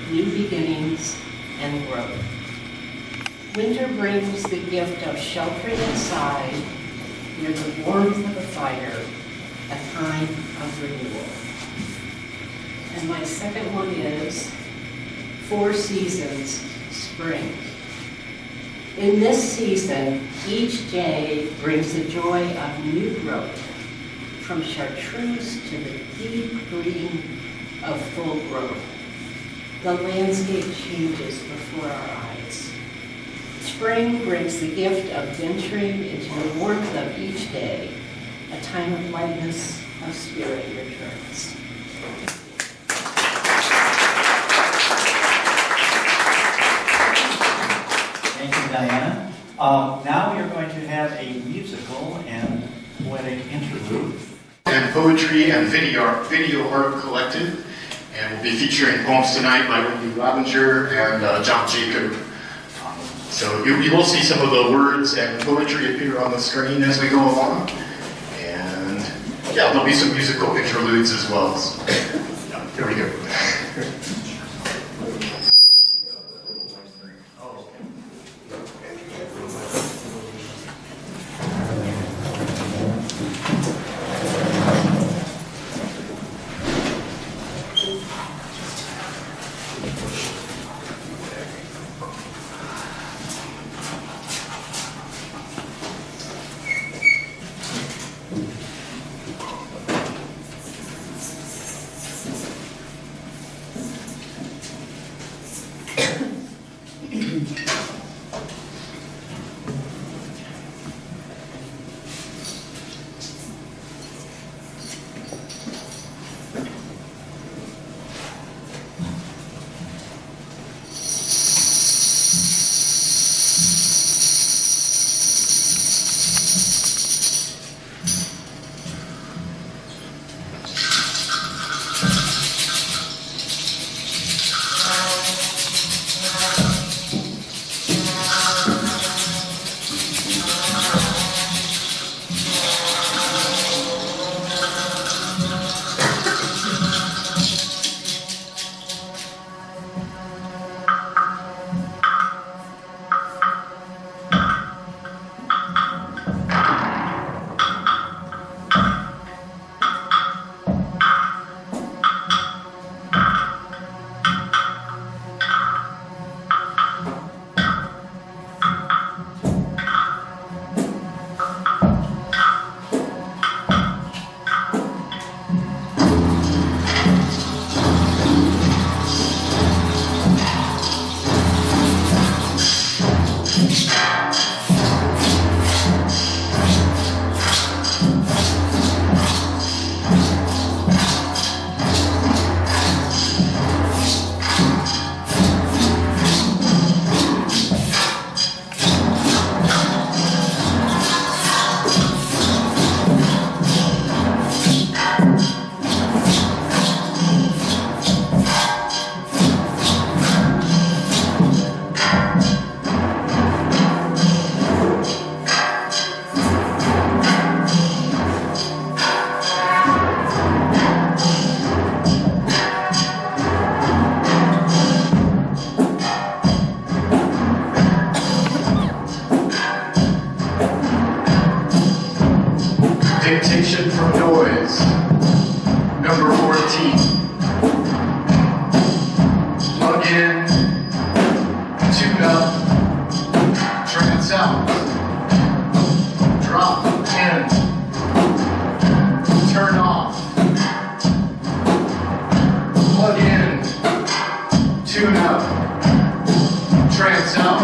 new beginnings, and growth. Winter brings the gift of sheltering inside near the warmth of a fire, a time of renewal. And my second one is 4 Seasons, spring. In this season, each day brings the joy of new growth, from chartreuse to the deep green of full growth. The landscape changes before our eyes. Spring brings the gift of venturing into the warmth of each day. A time of lightness of spirit returns. Thank you, Diana. Now we are going to have a musical and poetic interlude. And poetry and video art collective, and we'll be featuring poems tonight by Wendy Robinger and John Jacob. So you will see some of the words and poetry appear on the screen as we go along, and yeah, there'll be some musical interludes as well. So, yeah, here we go. tune up, trance out,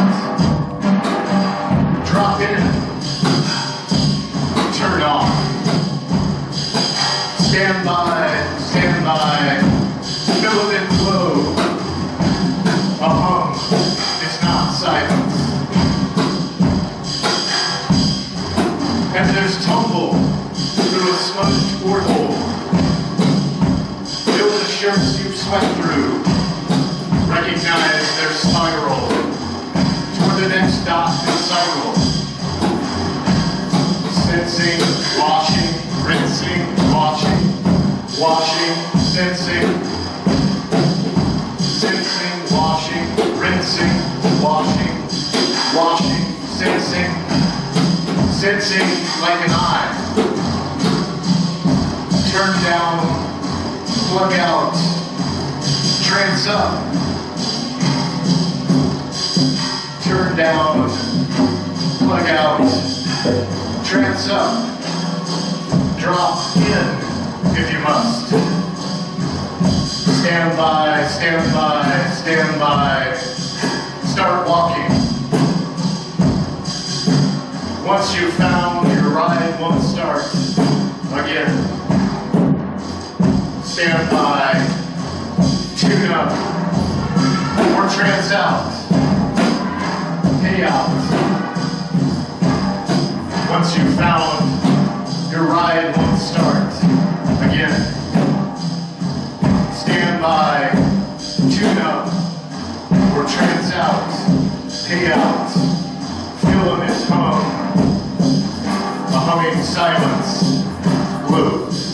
drop in, turn off, stand by, filament flow, a hum, it's not silence. And there's tumble through a smudged porthole. Feel the shirts you've sweat through. Recognize their spiral toward the next dot and cycle. Sensing, washing, rinsing, washing, sensing, washing, rinsing, washing, sensing like an eye. Turn down, plug out, trance up. Turn down, plug out, trance up. Drop in if you must. Stand by, start walking. Once you've found your ride won't start again. Stand by, tune up, or trance out, pay out. Once you've found your ride won't start again. Stand by, tune up, or trance out, pay out. Filament hum, a humming silence, blues.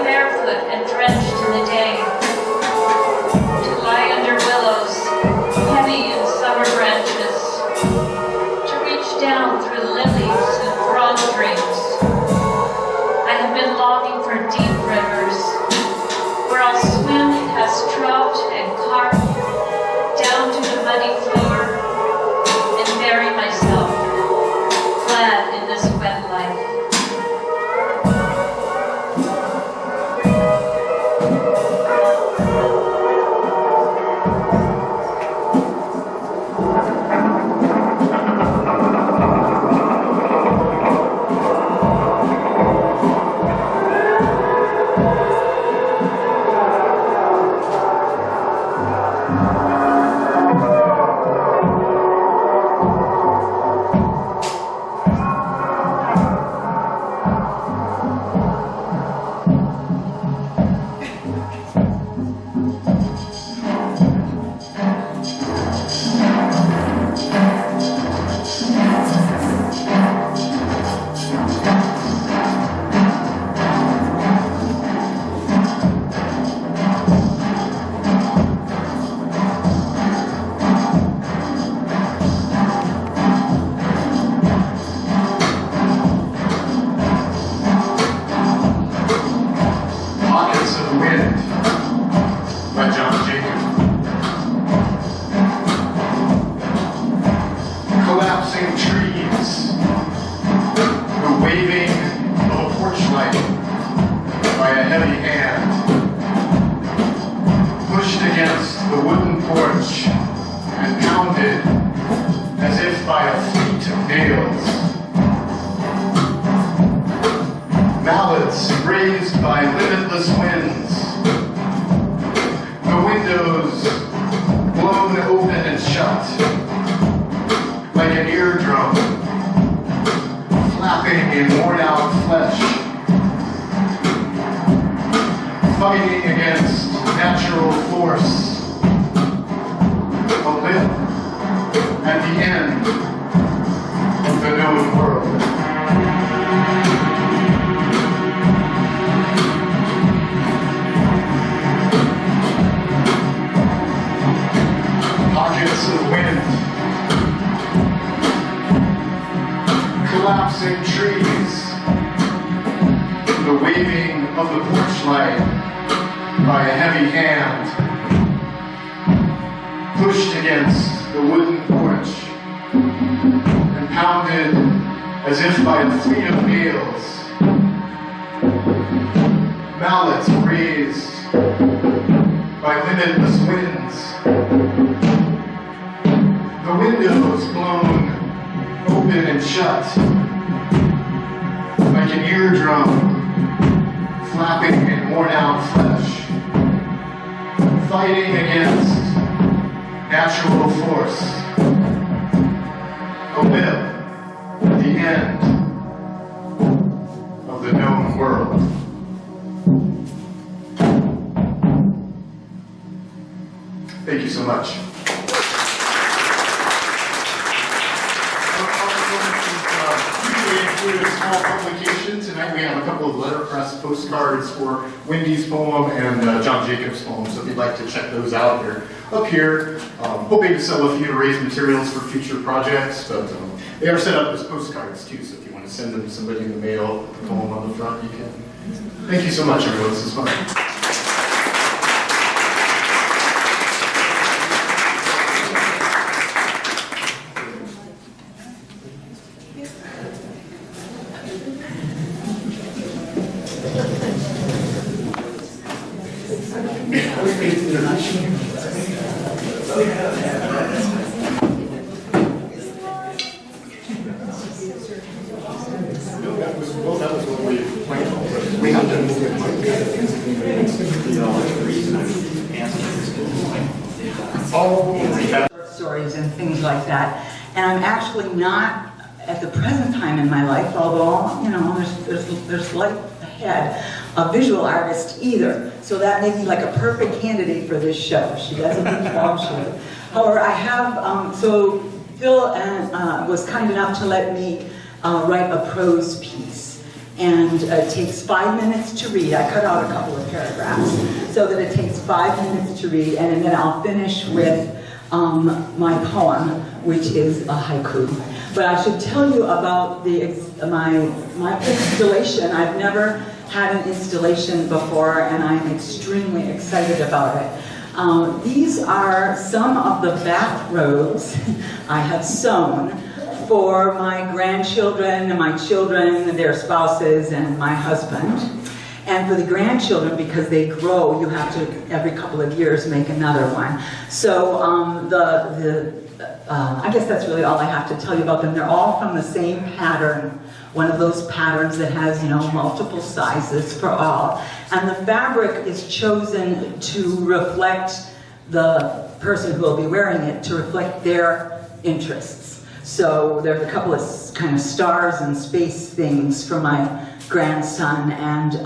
Barefoot and drenched in the day, to lie under willows against the wooden porch and pounded as if by a fleet of nails. Mallets raised by limitless winds. The windows blown open and shut like an eardrum, flapping in worn out flesh. Fighting against natural force. A whip at the end of the known world. Pockets of wind. Collapsing trees. The waving of the porch light by a heavy hand, pushed against the wooden porch and pounded as if by a fleet of nails. Mallets raised by limitless winds. The windows blown open and shut like an eardrum, flapping in worn out flesh. Fighting against natural force. A whip at the end of the known world. Thank you so much. A small publication. Tonight we have a couple of letterpress postcards for Wendy's poem and John Jacobs' poem, so if you'd like to check those out, they're up here. Hoping to sell a few to raise materials for future projects, but they are set up as postcards too, so if you want to send them to somebody in the mail, the poem on the front, you can. Thank you so much, everyone. This is fun. Stories and things like that. And I'm actually not, at the present time in my life, although, you know, there's light ahead, a visual artist either. So that made me like a perfect candidate for this show. She doesn't perform, she. However, I have, so Phil was kind enough to let me write a prose piece. And it takes 5 minutes to read. I cut out a couple of paragraphs so that it takes 5 minutes to read, and then I'll finish with my poem, which is a haiku. But I should tell you about my installation. I've never had an installation before, and I'm extremely excited about it. These are some of the bathrobes I have sewn for my grandchildren, my children, their spouses, and my husband. And for the grandchildren, because they grow, you have to, every couple of years, make another one. So I guess that's really all I have to tell you about them. They're all from the same pattern, one of those patterns that has, you know, multiple sizes for all. And the fabric is chosen to reflect the person who will be wearing it, to reflect their interests. So there's a couple of kind of stars and space things for my grandson, and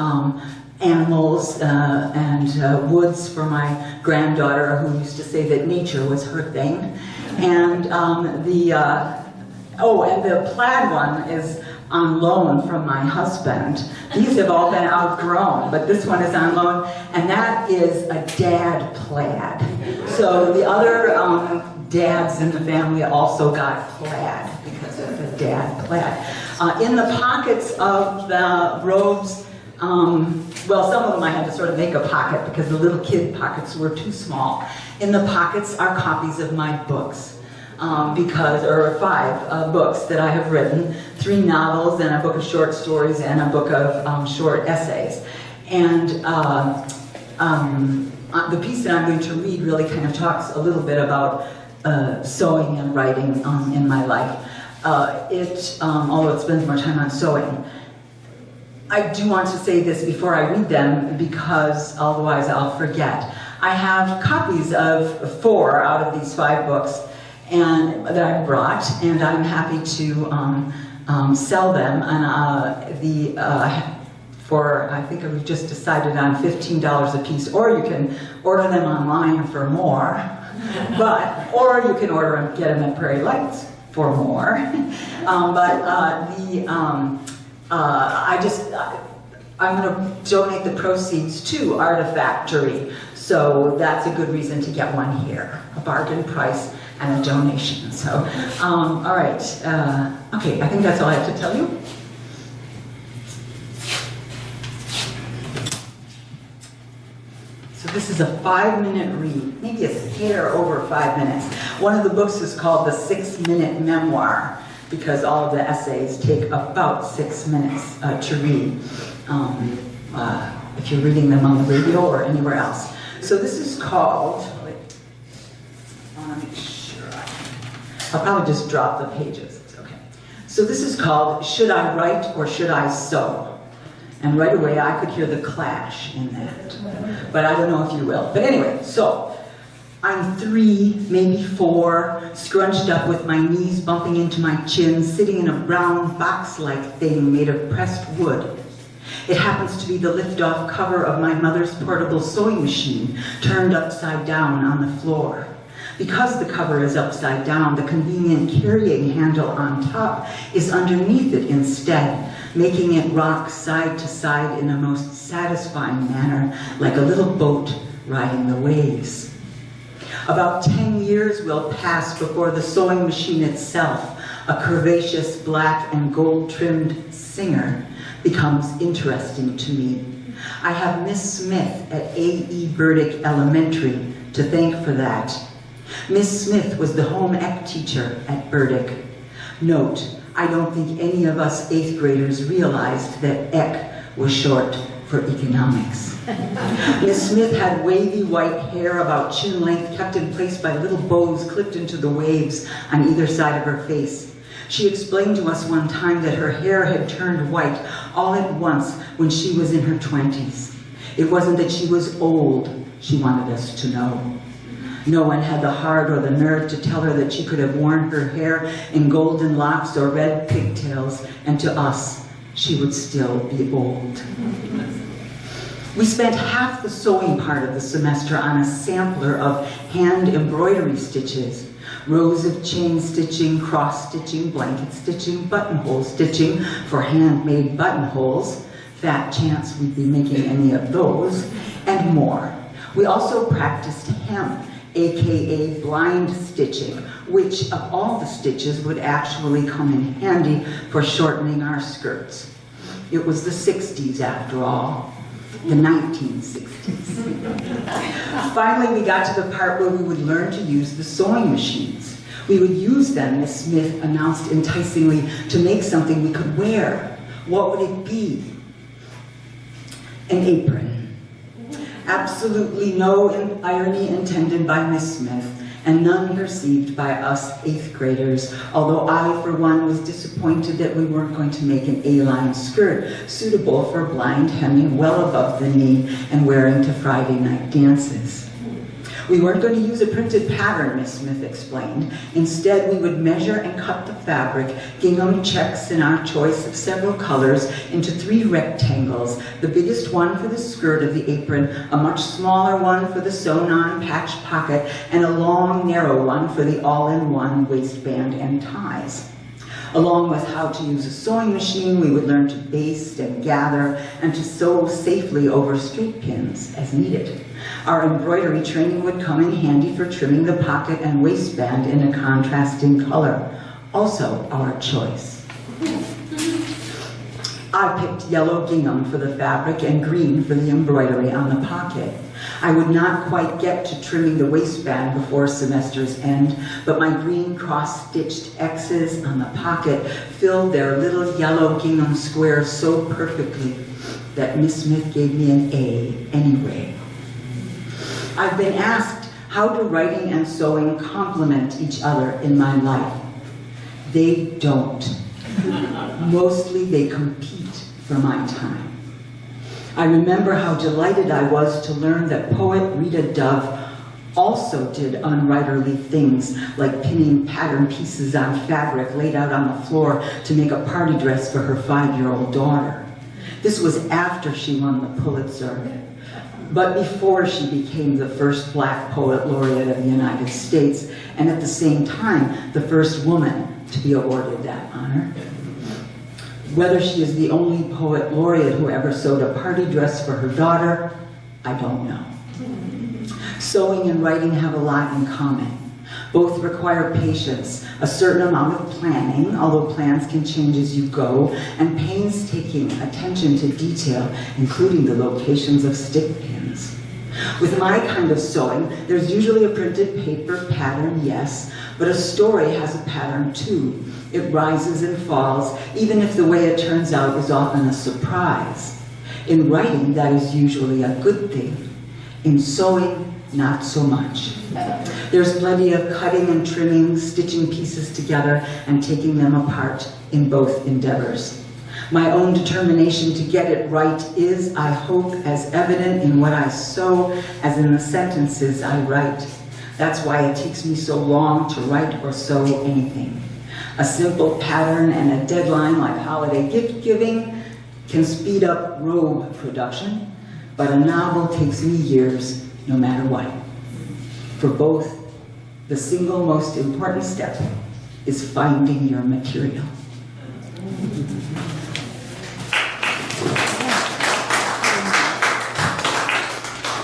animals and woods for my granddaughter, who used to say that nature was her thing. And the plaid one is on loan from my husband. These have all been outgrown, but this one is on loan, and that is a dad plaid. So the other dads in the family also got plaid because of the dad plaid. In the pockets of the robes, well, some of them I had to sort of make a pocket because the little kid pockets were too small. In the pockets are copies of my books. Or 5 books that I have written, 3 novels and a book of short stories and a book of short essays. And the piece that I'm going to read really kind of talks a little bit about sewing and writing in my life. Although it spends more time on sewing. I do want to say this before I read them because otherwise I'll forget. I have copies of 4 out of these 5 books and that I brought, and I'm happy to sell them. And I think we've just decided on $15 a piece, or you can order them online for more, or you can get them at Prairie Lights for more. I'm going to donate the proceeds to ArtiFactory, so that's a good reason to get one here, a bargain price and a donation. So, all right, okay, I think that's all I have to tell you. So this is a 5-minute read, maybe a hair over 5 minutes. One of the books is called The 6-Minute Memoir, because all of the essays take about 6 minutes to read, if you're reading them on the radio or anywhere else. So this is called, I want to make sure, I'll probably just drop the pages, it's okay. So this is called Should I Write or Should I Sew? And right away I could hear the clash in that, but I don't know if you will. But anyway, so I'm 3, maybe 4, scrunched up with my knees bumping into my chin, sitting in a brown box-like thing made of pressed wood. It happens to be the lift-off cover of my mother's portable sewing machine, turned upside down on the floor. Because the cover is upside down, the convenient carrying handle on top is underneath it instead, making it rock side to side in a most satisfying manner, like a little boat riding the waves. About 10 years will pass before the sewing machine itself, a curvaceous black and gold-trimmed singer, becomes interesting to me. I have Miss Smith at A.E. Burdick Elementary to thank for that. Miss Smith was the home ec teacher at Burdick. Note, I don't think any of us 8th graders realized that ec was short for economics. Miss Smith had wavy white hair about chin length, kept in place by little bows clipped into the waves on either side of her face. She explained to us one time that her hair had turned white all at once when she was in her 20s. It wasn't that she was old, she wanted us to know. No one had the heart or the nerve to tell her that she could have worn her hair in golden locks or red pigtails, and to us, she would still be old. We spent half the sewing part of the semester on a sampler of hand embroidery stitches, rows of chain stitching, cross stitching, blanket stitching, buttonhole stitching for handmade buttonholes, fat chance we'd be making any of those, and more. We also practiced hem, aka blind stitching, which of all the stitches would actually come in handy for shortening our skirts. It was the 60s after all, the 1960s. Finally, we got to the part where we would learn to use the sewing machines. We would use them, Miss Smith announced enticingly, to make something we could wear. What would it be? An apron. Absolutely no irony intended by Miss Smith, and none perceived by us 8th graders, although I, for one, was disappointed that we weren't going to make an A-line skirt suitable for blind hemming well above the knee and wearing to Friday night dances. We weren't going to use a printed pattern, Miss Smith explained. Instead, we would measure and cut the fabric, gingham checks in our choice of several colors, into 3 rectangles, the biggest one for the skirt of the apron, a much smaller one for the sewn-on patch pocket, and a long, narrow one for the all-in-one waistband and ties. Along with how to use a sewing machine, we would learn to baste and gather and to sew safely over straight pins as needed. Our embroidery training would come in handy for trimming the pocket and waistband in a contrasting color, also our choice. I picked yellow gingham for the fabric and green for the embroidery on the pocket. I would not quite get to trimming the waistband before semester's end, but my green cross-stitched X's on the pocket filled their little yellow gingham squares so perfectly that Miss Smith gave me an A anyway. I've been asked, how do writing and sewing complement each other in my life? They don't. Mostly they compete for my time. I remember how delighted I was to learn that poet Rita Dove also did unwriterly things like pinning pattern pieces on fabric laid out on the floor to make a party dress for her 5-year-old daughter. This was after she won the Pulitzer, but before she became the first Black poet laureate of the United States, and at the same time, the first woman to be awarded that honor. Whether she is the only poet laureate who ever sewed a party dress for her daughter, I don't know. Sewing and writing have a lot in common. Both require patience, a certain amount of planning, although plans can change as you go, and painstaking attention to detail, including the locations of stick pins. With my kind of sewing, there's usually a printed paper pattern, yes, but a story has a pattern too. It rises and falls, even if the way it turns out is often a surprise. In writing, that is usually a good thing. In sewing, not so much. There's plenty of cutting and trimming, stitching pieces together, and taking them apart in both endeavors. My own determination to get it right is, I hope, as evident in what I sew as in the sentences I write. That's why it takes me so long to write or sew anything. A simple pattern and a deadline like holiday gift giving can speed up robe production, but a novel takes me years, no matter what. For both, the single most important step is finding your material.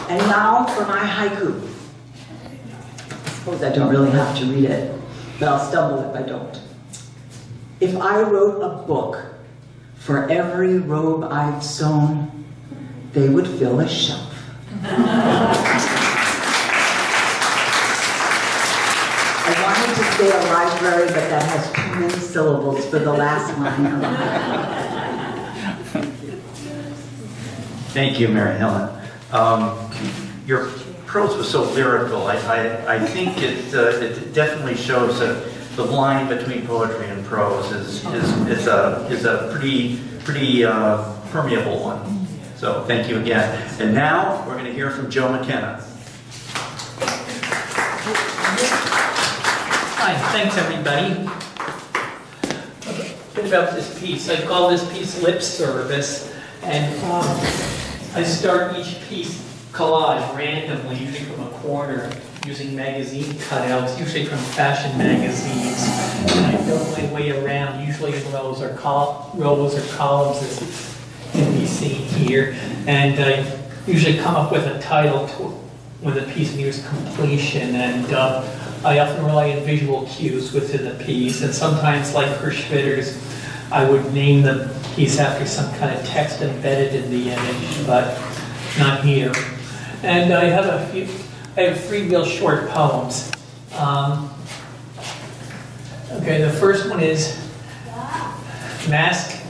And now for my haiku. I suppose I don't really have to read it, but I'll stumble if I don't. If I wrote a book for every robe I've sewn, they would fill a shelf. I wanted to say a library, but that has too many syllables for the last line of the haiku. Thank you, Mary Helen. Your prose was so lyrical. I think it definitely shows that the line between poetry and prose is a pretty permeable one. So thank you again. And now we're going to hear from Joe McKenna. Hi, thanks everybody. A bit about this piece. I call this piece Lip Service, and I start each piece collage randomly, usually from a corner, using magazine cutouts, usually from fashion magazines. And I build my way around, usually in rows or columns, as can be seen here. And I usually come up with a title when the piece nears completion. And I often rely on visual cues within the piece. And sometimes, like Hirschfitter's, I would name the piece after some kind of text embedded in the image, but not here. And I have 3 real short poems. Okay, the first one is Mask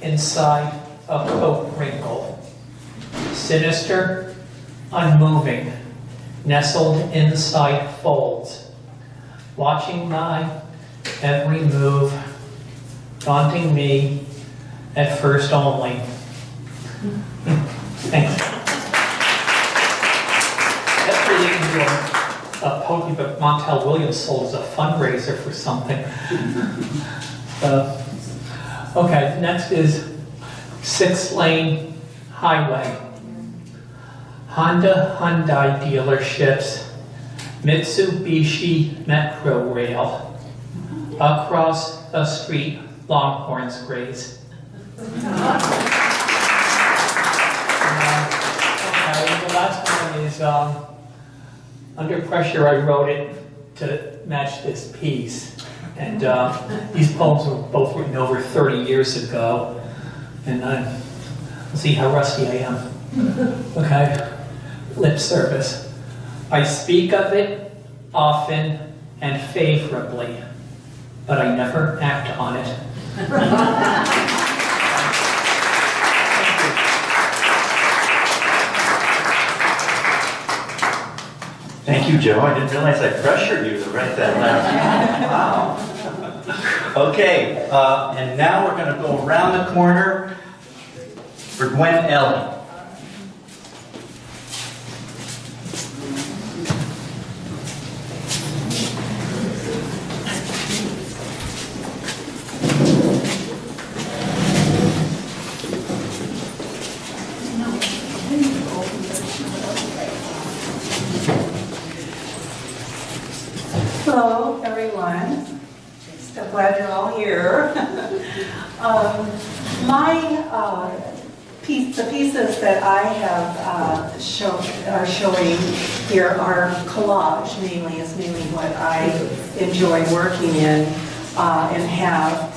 Inside a Coat Wrinkle. Sinister, unmoving, nestled inside folds, watching my every move, daunting me at first only. Thanks. That's really into a poetry book Montel Williams sold as a fundraiser for something. Okay, next is 6-lane highway. Honda Hyundai dealerships, Mitsubishi Metro Rail, across a street Longhorns graze. Okay, the last one is Under Pressure. I wrote it to match this piece. And these poems were both written over 30 years ago. And let's see how rusty I am. Okay. Lip service. I speak of it often and favorably, but I never act on it. Thank you, Joe. I didn't realize I pressured you to write that last. Wow. Okay, and now we're going to go around the corner for Gwen Ellie. Hello, everyone. So glad you're all here. The pieces that I have are showing here are collage, mainly what I enjoy working in and have.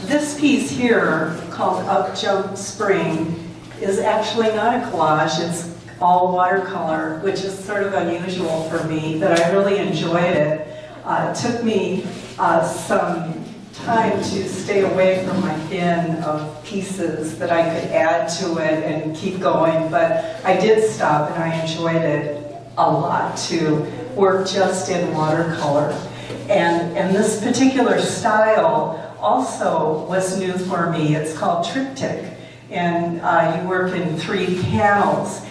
This piece here, called Up Jump Spring, is actually not a collage. It's all watercolor, which is sort of unusual for me, but I really enjoyed it. It took me some time to stay away from my bin of pieces that I could add to it and keep going, but I did stop and I enjoyed it a lot to work just in watercolor. And this particular style also was new for me. It's called triptych, and you work in 3 panels,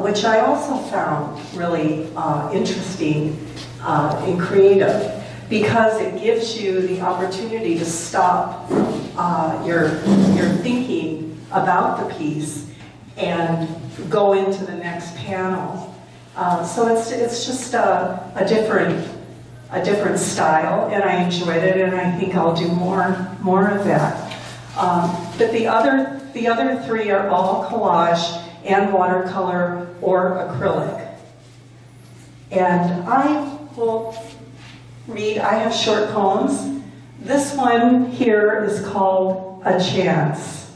which I also found really interesting and creative, because it gives you the opportunity to stop your thinking about the piece and go into the next panel. So it's just a different style, and I enjoyed it, and I think I'll do more of that. But the other 3 are all collage and watercolor or acrylic. And I will read, I have short poems. This one here is called A Chance.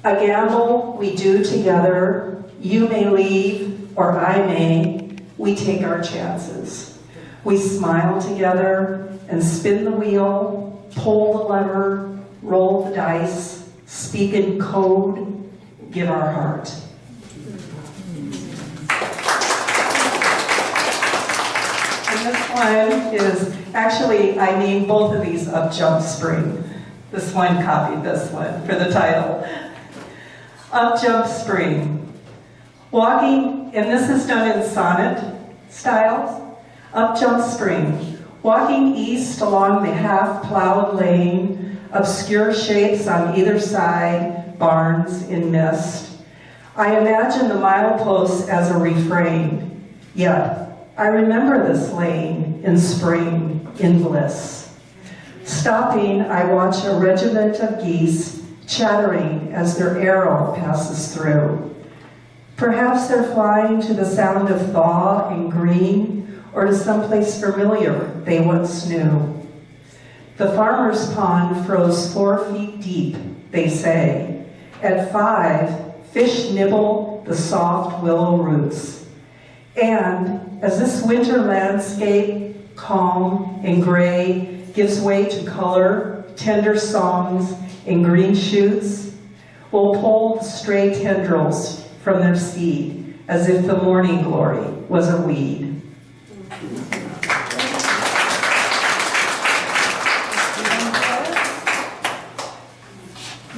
A gamble we do together, you may leave or I may, we take our chances. We smile together and spin the wheel, pull the lever, roll the dice, speak in code, give our heart. This one is, actually, I named both of these Up Jump Spring. This one copied this one for the title. Up Jump Spring. Walking, and this is done in sonnet style. Up Jump Spring. Walking east along the half-plowed lane, obscure shapes on either side, barns in mist. I imagine the mileposts as a refrain, yet I remember this lane in spring, in bliss. Stopping, I watch a regiment of geese chattering as their arrow passes through. Perhaps they're flying to the sound of thaw and green, or to someplace familiar they once knew. The farmer's pond froze 4 feet deep, they say. At 5, fish nibble the soft willow roots. And as this winter landscape, calm and gray, gives way to color, tender songs, and green shoots, we'll pull the stray tendrils from their seed as if the morning glory was a weed.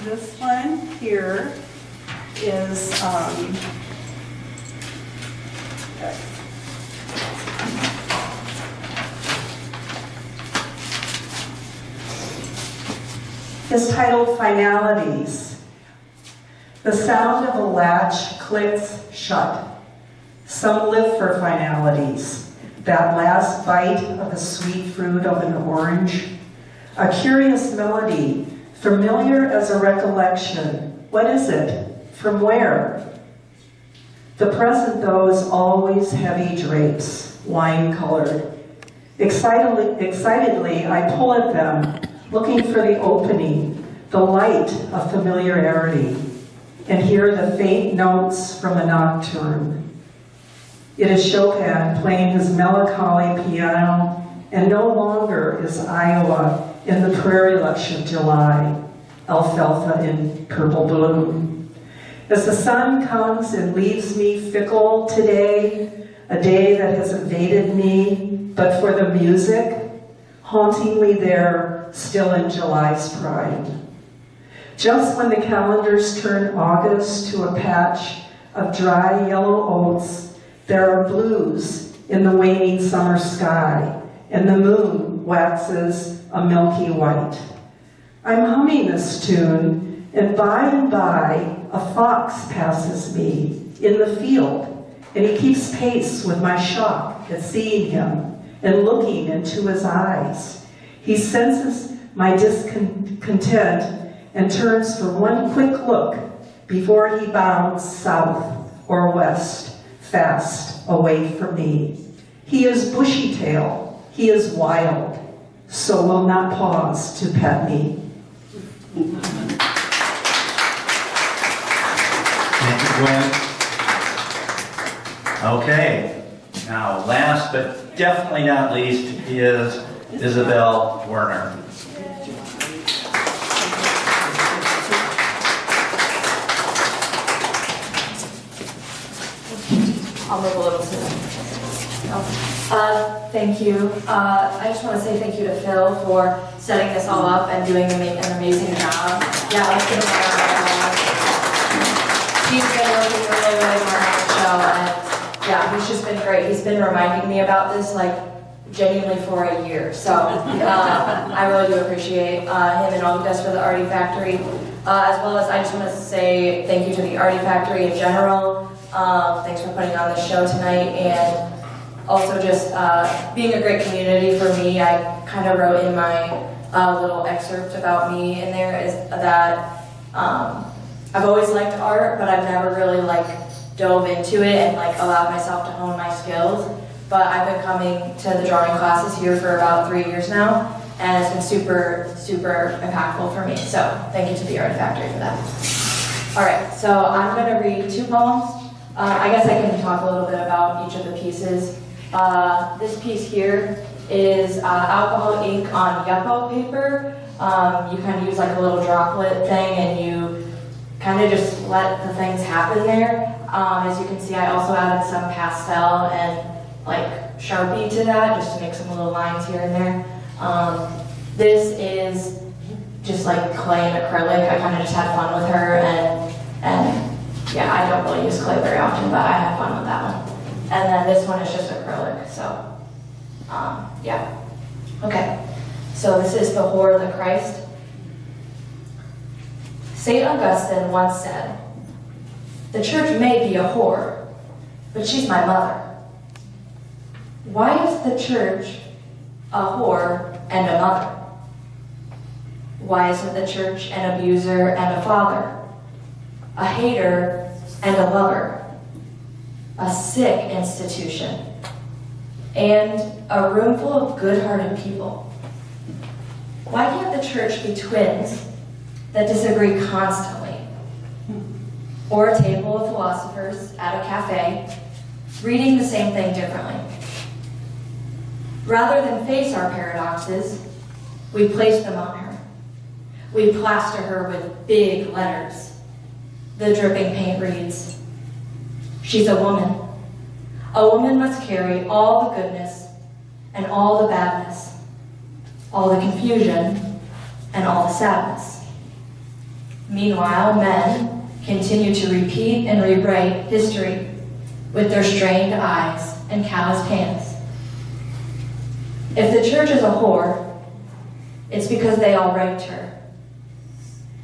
This one here is titled Finalities. The sound of a latch clicks shut. Some live for finalities, that last bite of the sweet fruit of an orange. A curious melody, familiar as a recollection. What is it? From where? The present, though, is always heavy drapes, wine-colored. Excitedly, I pull at them, looking for the opening, the light of familiarity, and hear the faint notes from a nocturne. It is Chopin playing his melancholy piano, and no longer is Iowa in the prairie lush of July, alfalfa in purple bloom. As the sun comes and leaves me fickle today, a day that has evaded me, but for the music, hauntingly there, still in July's pride. Just when the calendars turn August to a patch of dry yellow oats, there are blues in the waning summer sky, and the moon waxes a milky white. I'm humming this tune, and by, a fox passes me in the field, and he keeps pace with my shock at seeing him and looking into his eyes. He senses my discontent and turns for one quick look before he bounds south or west, fast away from me. He is bushy-tailed, he is wild, so will not pause to pet me. Thank you, Gwen. Okay, now last but definitely not least is Isabel Werner. I'll move a little sooner. Thank you. I just want to say thank you to Phil for setting this all up and doing an amazing job. Yeah, let's give him a round of applause. He's been working really hard on the show, and yeah, he's just been great. He's been reminding me about this like genuinely for a year. So I really do appreciate him and all he does for the ArtiFactory. As well as I just want to say thank you to the ArtiFactory in general. Thanks for putting on the show tonight, and also just being a great community for me. I kind of wrote in my little excerpt about me in there is that I've always liked art, but I've never really like dove into it and like allowed myself to hone my skills. But I've been coming to the drawing classes here for about 3 years now, and it's been super, super impactful for me. So thank you to the ArtiFactory for that. All right, so I'm going to read 2 poems. I guess I can talk a little bit about each of the pieces. This piece here is alcohol ink on Yucco paper. You kind of use like a little droplet thing, and you kind of just let the things happen there. As you can see, I also added some pastel and like Sharpie to that, just to make some little lines here and there. This is just like clay and acrylic. I kind of just had fun with her, and yeah, I don't really use clay very often, but I had fun with that one. And then this one is just acrylic, so yeah. Okay, so this is The Whore of the Christ. St. Augustine once said, "The church may be a whore, but she's my mother." Why is the church a whore and a mother? Why isn't the church an abuser and a father, a hater and a lover, a sick institution, and a room full of good-hearted people? Why can't the church be twins that disagree constantly? Or a table of philosophers at a cafe, reading the same thing differently? Rather than face our paradoxes, we place them on her. We plaster her with big letters. The dripping paint reads, "She's a woman. A woman must carry all the goodness and all the badness, all the confusion and all the sadness." Meanwhile, men continue to repeat and rewrite history with their strained eyes and calloused hands. If the church is a whore, it's because they all raped her.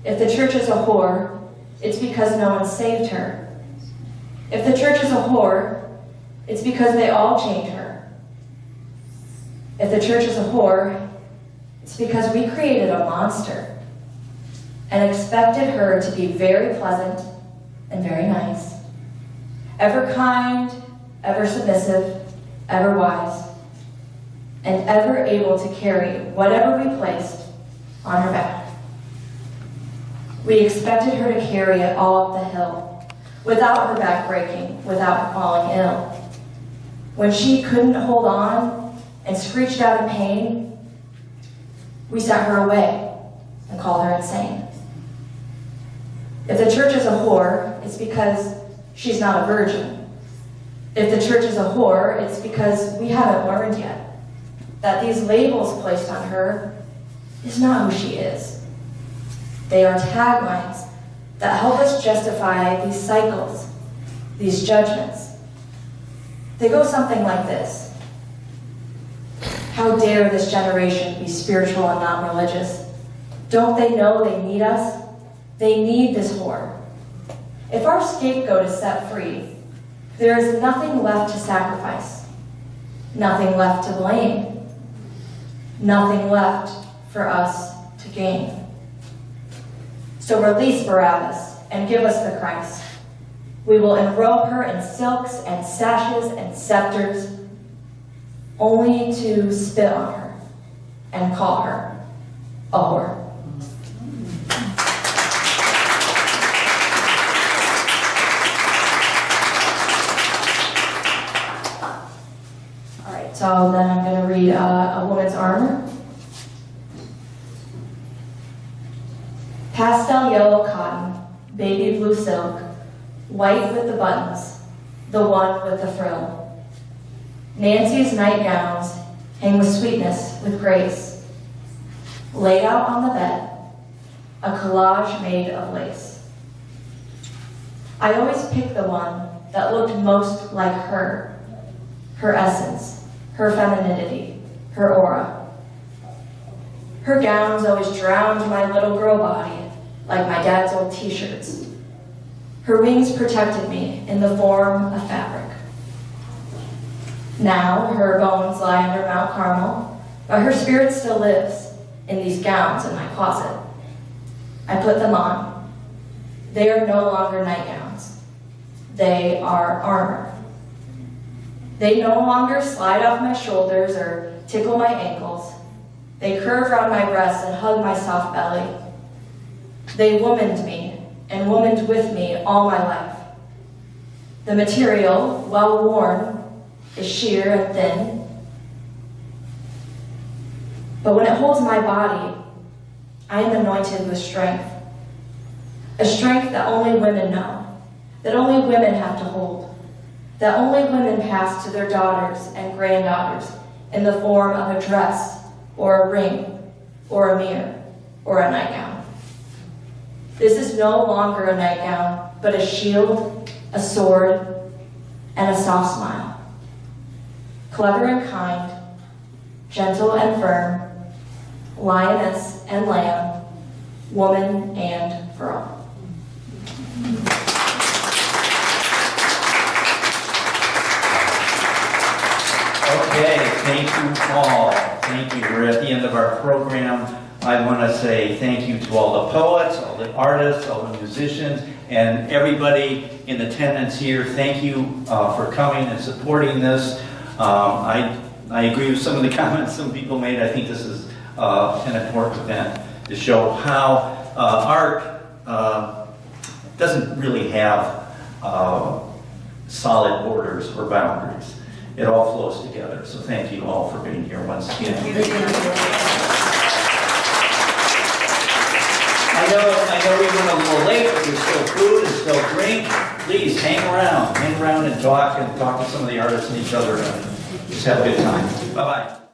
If the church is a whore, it's because no one saved her. If the church is a whore, it's because they all chained her. If the church is a whore, it's because we created a monster and expected her to be very pleasant and very nice, ever kind, ever submissive, ever wise, and ever able to carry whatever we placed on her back. We expected her to carry it all up the hill, without her back breaking, without her falling ill. When she couldn't hold on and screeched out in pain, we sent her away and called her insane. If the church is a whore, it's because she's not a virgin. If the church is a whore, it's because we haven't learned yet that these labels placed on her is not who she is. They are taglines that help us justify these cycles, these judgments. They go something like this. How dare this generation be spiritual and not religious? Don't they know they need us? They need this whore. If our scapegoat is set free, there is nothing left to sacrifice, nothing left to blame, nothing left for us to gain. So release Barabbas and give us the Christ. We will enrobe her in silks and sashes and scepters, only to spit on her and call her a whore. All right, so then I'm going to read A Woman's Armor. Pastel yellow cotton, baby blue silk, white with the buttons, the one with the frill. Nancy's nightgowns hang with sweetness, with grace. Laid out on the bed, a collage made of lace. I always picked the one that looked most like her essence, her femininity, her aura. Her gowns always drowned my little girl body like my dad's old t-shirts. Her wings protected me in the form of fabric. Now her bones lie under Mount Carmel, but her spirit still lives in these gowns in my closet. I put them on. They are no longer nightgowns. They are armor. They no longer slide off my shoulders or tickle my ankles. They curve around my breasts and hug my soft belly. They womaned me and womaned with me all my life. The material, well worn, is sheer and thin. But when it holds my body, I am anointed with strength. A strength that only women know, that only women have to hold, that only women pass to their daughters and granddaughters in the form of a dress or a ring or a mirror or a nightgown. This is no longer a nightgown, but a shield, a sword, and a soft smile. Clever and kind, gentle and firm, lioness and lamb, woman and girl. Okay, thank you all. Thank you. We're at the end of our program. I want to say thank you to all the poets, all the artists, all the musicians, and everybody in attendance here. Thank you for coming and supporting this. I agree with some of the comments some people made. I think this is an important event to show how art doesn't really have solid borders or boundaries. It all flows together. So thank you all for being here once again. I know we went a little late, but there's still food and still drink. Please hang around and talk to some of the artists and each other and just have a good time. Bye-bye.